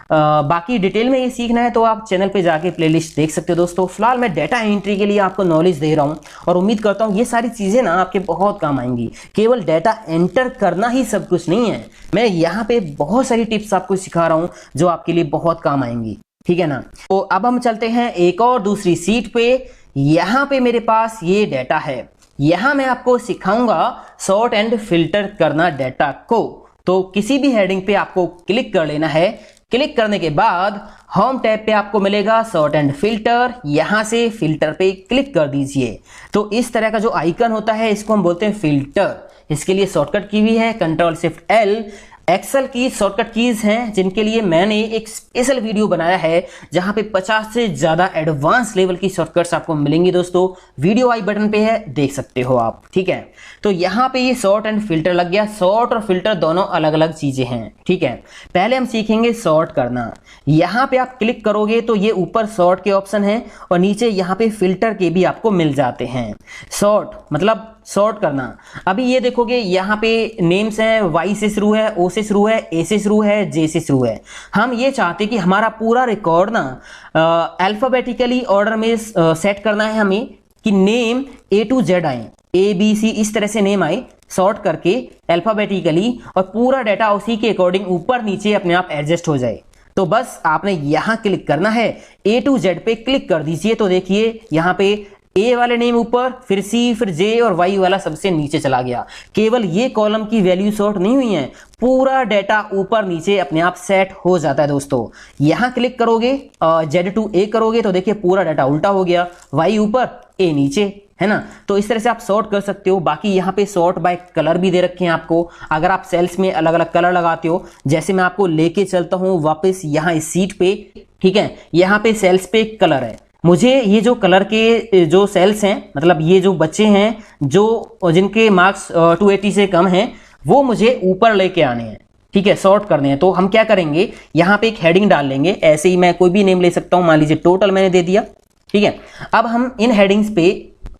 बाकी डिटेल में ये सीखना है तो आप चैनल पे जाके प्लेलिस्ट देख सकते हो दोस्तों। फिलहाल मैं डेटा एंट्री के लिए आपको नॉलेज दे रहा हूँ और उम्मीद करता हूँ ये सारी चीज़ें ना आपके बहुत काम आएंगी। केवल डेटा एंटर करना ही सब कुछ नहीं है, मैं यहाँ पे बहुत सारी टिप्स आपको सिखा रहा हूँ जो आपके लिए बहुत काम आएंगी, ठीक है ना। तो अब हम चलते हैं एक और दूसरी सीट पे। यहाँ पे मेरे पास ये डेटा है, यहाँ मैं आपको सिखाऊंगा सॉर्ट एंड फिल्टर करना डेटा को। तो किसी भी हेडिंग पे आपको क्लिक कर लेना है, क्लिक करने के बाद होम टैब पे आपको मिलेगा सॉर्ट एंड फिल्टर, यहां से फिल्टर पे क्लिक कर दीजिए। तो इस तरह का जो आइकन होता है इसको हम बोलते हैं फिल्टर। इसके लिए शॉर्टकट की भी है Ctrl+Shift+L। एक्सेल की शॉर्टकट कीज हैं जिनके लिए मैंने एक स्पेशल वीडियो बनाया है जहां पे 50 से ज्यादा एडवांस लेवल की शॉर्टकट्स आपको मिलेंगी दोस्तों। वीडियो आई बटन पे है, देख सकते हो आप, ठीक है। तो यहाँ पे ये सॉर्ट एंड फिल्टर लग गया। सॉर्ट और फिल्टर दोनों अलग अलग चीजें हैं, ठीक है। पहले हम सीखेंगे सॉर्ट करना। यहाँ पे आप क्लिक करोगे तो ये ऊपर सॉर्ट के ऑप्शन है और नीचे यहाँ पे फिल्टर के भी आपको मिल जाते हैं। सॉर्ट मतलब सॉर्ट करना। अभी ये देखोगे यहाँ पे नेम्स हैं, वाई से शुरू है, ओ से शुरू है, ए से शुरू है, जे से शुरू है। हम ये चाहते कि हमारा पूरा रिकॉर्ड ना अल्फाबेटिकली ऑर्डर में सेट करना है हमें, कि नेम ए टू जेड आए, ए बी सी इस तरह से नेम आए सॉर्ट करके अल्फाबेटिकली, और पूरा डाटा उसी के अकॉर्डिंग ऊपर नीचे अपने आप एडजस्ट हो जाए। तो बस आपने यहां क्लिक करना है, ए टू जेड पे क्लिक कर दीजिए। तो देखिए यहाँ पे ए वाले नेम ऊपर, फिर सी, फिर जे और वाई वाला सबसे नीचे चला गया। केवल ये कॉलम की वैल्यू सॉर्ट नहीं हुई है, पूरा डाटा ऊपर नीचे अपने आप सेट हो जाता है दोस्तों। यहां क्लिक करोगे जेड टू ए करोगे तो देखिए पूरा डाटा उल्टा हो गया, वाई ऊपर ए नीचे, है ना। तो इस तरह से आप सॉर्ट कर सकते हो। बाकी यहाँ पे सॉर्ट बाय कलर भी दे रखे हैं आपको, अगर आप सेल्स में अलग अलग कलर लगाते हो। जैसे मैं आपको लेके चलता हूँ वापस यहाँ इस सीट पे, ठीक है। यहाँ पे सेल्स पे कलर है, मुझे ये जो कलर के जो सेल्स हैं, मतलब ये जो बच्चे हैं जो जिनके मार्क्स 280 से कम हैं, वो मुझे ऊपर लेके आने हैं, ठीक है, सॉर्ट करने हैं। तो हम क्या करेंगे, यहाँ पे एक हेडिंग डाल लेंगे। ऐसे ही मैं कोई भी नेम ले सकता हूँ, मान लीजिए टोटल मैंने दे दिया, ठीक है। अब हम इन हेडिंग्स पे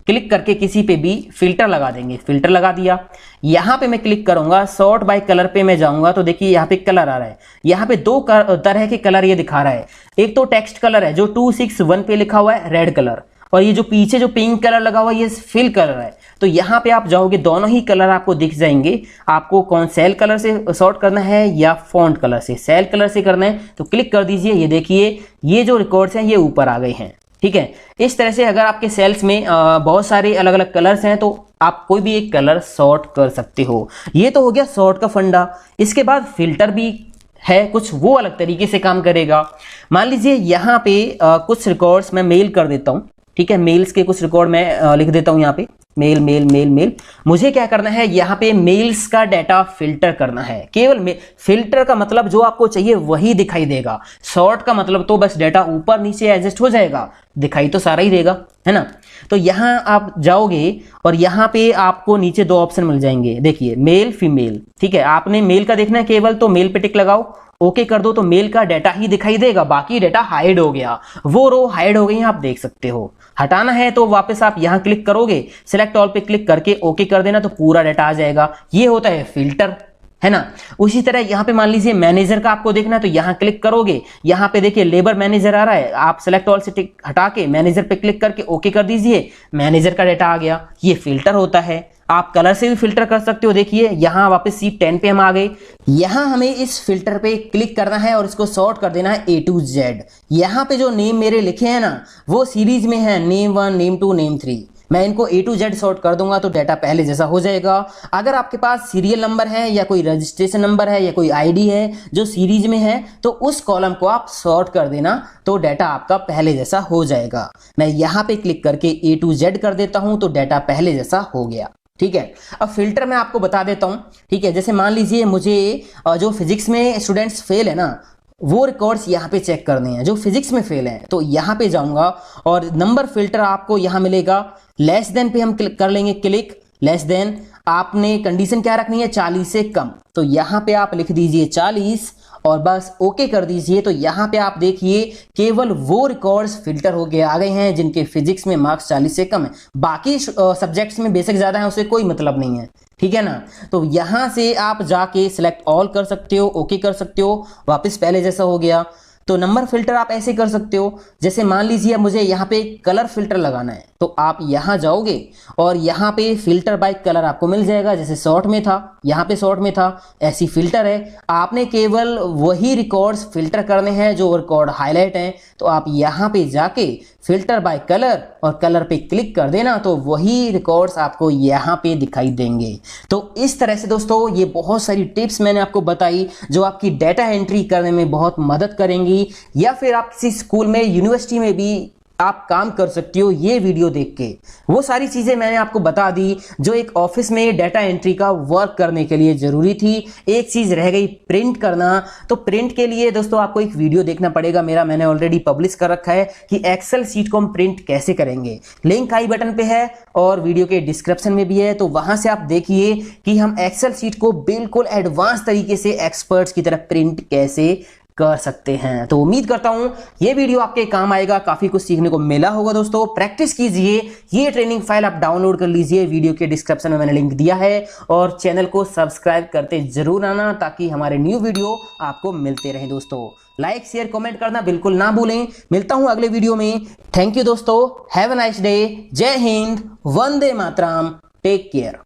क्लिक करके किसी पे भी फिल्टर लगा देंगे। फिल्टर लगा दिया, यहाँ पे मैं क्लिक करूंगा, सॉर्ट बाय कलर पे मैं जाऊंगा तो देखिए यहाँ पे कलर आ रहा है। यहाँ पे दो तरह के कलर ये दिखा रहा है। एक तो टेक्स्ट कलर है जो 261 पे लिखा हुआ है, रेड कलर, और ये जो पीछे जो पिंक कलर लगा हुआ है ये फिल कलर है। तो यहाँ पे आप जाओगे, दोनों ही कलर आपको दिख जाएंगे। आपको कौन सेल कलर से सॉर्ट करना है या फॉन्ट कलर से? सेल कलर से करना है तो क्लिक कर दीजिए। ये देखिए ये जो रिकॉर्ड्स हैं ये ऊपर आ गए हैं, ठीक है। इस तरह से अगर आपके सेल्स में बहुत सारे अलग अलग कलर्स हैं तो आप कोई भी एक कलर सॉर्ट कर सकते हो। ये तो हो गया सॉर्ट का फंडा। इसके बाद फिल्टर भी है कुछ, वो अलग तरीके से काम करेगा। मान लीजिए यहाँ पे कुछ रिकॉर्ड्स मैं मेल कर देता हूँ, ठीक है। मेल्स के कुछ रिकॉर्ड मैं लिख देता हूँ यहाँ पे, मेल मेल मेल मेल। मुझे क्या करना है, यहाँ पे मेल्स का डाटा फिल्टर करना है। केवल फिल्टर का मतलब जो आपको चाहिए वही दिखाई देगा। सॉर्ट का मतलब तो बस डाटा ऊपर नीचे एडजस्ट हो जाएगा, दिखाई तो सारा ही देगा, है ना। तो यहाँ आप जाओगे और यहाँ पे आपको नीचे दो ऑप्शन मिल जाएंगे, देखिए मेल फीमेल, ठीक है। आपने मेल का देखना है केवल, तो मेल पे टिक लगाओ, ओके कर दो, तो मेल का डाटा ही दिखाई देगा, बाकी डाटा हाइड हो गया, वो रो हाइड हो गई, आप देख सकते हो। हटाना है तो वापस आप यहां क्लिक करोगे, सिलेक्ट ऑल पे क्लिक करके ओके कर देना, तो पूरा डाटा आ जाएगा। ये होता है फिल्टर, है ना। उसी तरह यहाँ पे मान लीजिए मैनेजर का आपको देखना है तो यहाँ क्लिक करोगे, यहाँ पे देखिए लेबर मैनेजर आ रहा है, आप सिलेक्ट ऑल से टिक हटा के मैनेजर पे क्लिक करके ओके कर दीजिए, मैनेजर का डाटा आ गया। ये फिल्टर होता है। आप कलर से भी फिल्टर कर सकते हो। देखिए यहाँ वापस सीट 10 पे हम आ गए। यहाँ हमें इस फिल्टर पे क्लिक करना है और इसको सॉर्ट कर देना है ए टू जेड। यहाँ पे जो नेम मेरे लिखे हैं ना वो सीरीज में है, नेम 1, नेम 2, नेम 3। मैं इनको ए टू जेड सॉर्ट कर दूंगा तो डाटा पहले जैसा हो जाएगा। अगर आपके पास सीरियल नंबर है या कोई रजिस्ट्रेशन नंबर है या कोई आईडी है जो सीरीज में है तो उस कॉलम को आप सॉर्ट कर देना तो डाटा आपका पहले जैसा हो जाएगा। मैं यहाँ पे क्लिक करके ए टू जेड कर देता हूँ तो डाटा पहले जैसा हो गया, ठीक है। अब फिल्टर मैं आपको बता देता हूँ, ठीक है। जैसे मान लीजिए मुझे जो फिजिक्स में स्टूडेंट्स फेल है ना वो रिकॉर्ड्स यहाँ पे चेक करने हैं जो फिजिक्स में फेल हैं। तो यहाँ पे जाऊंगा और नंबर फिल्टर आपको यहाँ मिलेगा, लेस देन पे हम क्लिक कर लेंगे, क्लिक लेस देन। आपने कंडीशन क्या रखनी है, 40 से कम। तो यहाँ पे आप लिख दीजिए 40 और बस ओके कर दीजिए। तो यहाँ पे आप देखिए केवल वो रिकॉर्ड्स फिल्टर होके आ गए हैं जिनके फिजिक्स में मार्क्स 40 से कम है। बाकी सब्जेक्ट्स में बेसिक ज्यादा है, उससे कोई मतलब नहीं है, ठीक है ना। तो यहां से आप जाके सिलेक्ट ऑल कर सकते हो, ओके कर सकते हो, वापस पहले जैसा हो गया। तो नंबर फिल्टर आप ऐसे कर सकते हो, जैसे मान लीजिए मुझे यहाँ पे कलर फिल्टर लगाना है, तो आप यहाँ जाओगे और यहाँ पे फिल्टर बाय कलर आपको मिल जाएगा। जैसे शॉर्ट में था, यहाँ पे शॉर्ट में था, ऐसी फिल्टर है। आपने केवल वही रिकॉर्ड्स फिल्टर करने हैं जो रिकॉर्ड हाईलाइट हैं। तो आप यहाँ पे जाके फिल्टर बाय कलर और कलर पे क्लिक कर देना, तो वही रिकॉर्ड्स आपको यहाँ पे दिखाई देंगे। तो इस तरह से दोस्तों ये बहुत सारी टिप्स मैंने आपको बताई जो आपकी डेटा एंट्री करने में बहुत मदद करेंगी, या फिर आप किसी स्कूल में, यूनिवर्सिटी में भी आप काम कर सकती हो ये वीडियो देख के। वो सारी चीजें मैंने आपको बता दी जो एक ऑफिस में डेटा एंट्री का वर्क करने के लिए जरूरी थी। एक चीज रह गई, प्रिंट करना। तो प्रिंट के लिए दोस्तों आपको एक वीडियो देखना पड़ेगा मेरा, मैंने ऑलरेडी पब्लिश कर रखा है कि एक्सेल शीट को हम प्रिंट कैसे करेंगे। लिंक आई बटन पे है और वीडियो के डिस्क्रिप्शन में भी है, तो वहां से आप देखिए कि हम एक्सेल शीट को बिल्कुल एडवांस तरीके से एक्सपर्ट्स की तरह प्रिंट कैसे कर सकते हैं। तो उम्मीद करता हूं ये वीडियो आपके काम आएगा, काफी कुछ सीखने को मिला होगा। दोस्तों प्रैक्टिस कीजिए, ये ट्रेनिंग फाइल आप डाउनलोड कर लीजिए, वीडियो के डिस्क्रिप्शन में मैंने लिंक दिया है, और चैनल को सब्सक्राइब करते जरूर आना ताकि हमारे न्यू वीडियो आपको मिलते रहें। दोस्तों लाइक शेयर कमेंट करना बिल्कुल ना भूलें। मिलता हूं अगले वीडियो में। थैंक यू दोस्तों, हैव अ नाइस डे, जय हिंद, वंदे मातरम, टेक केयर।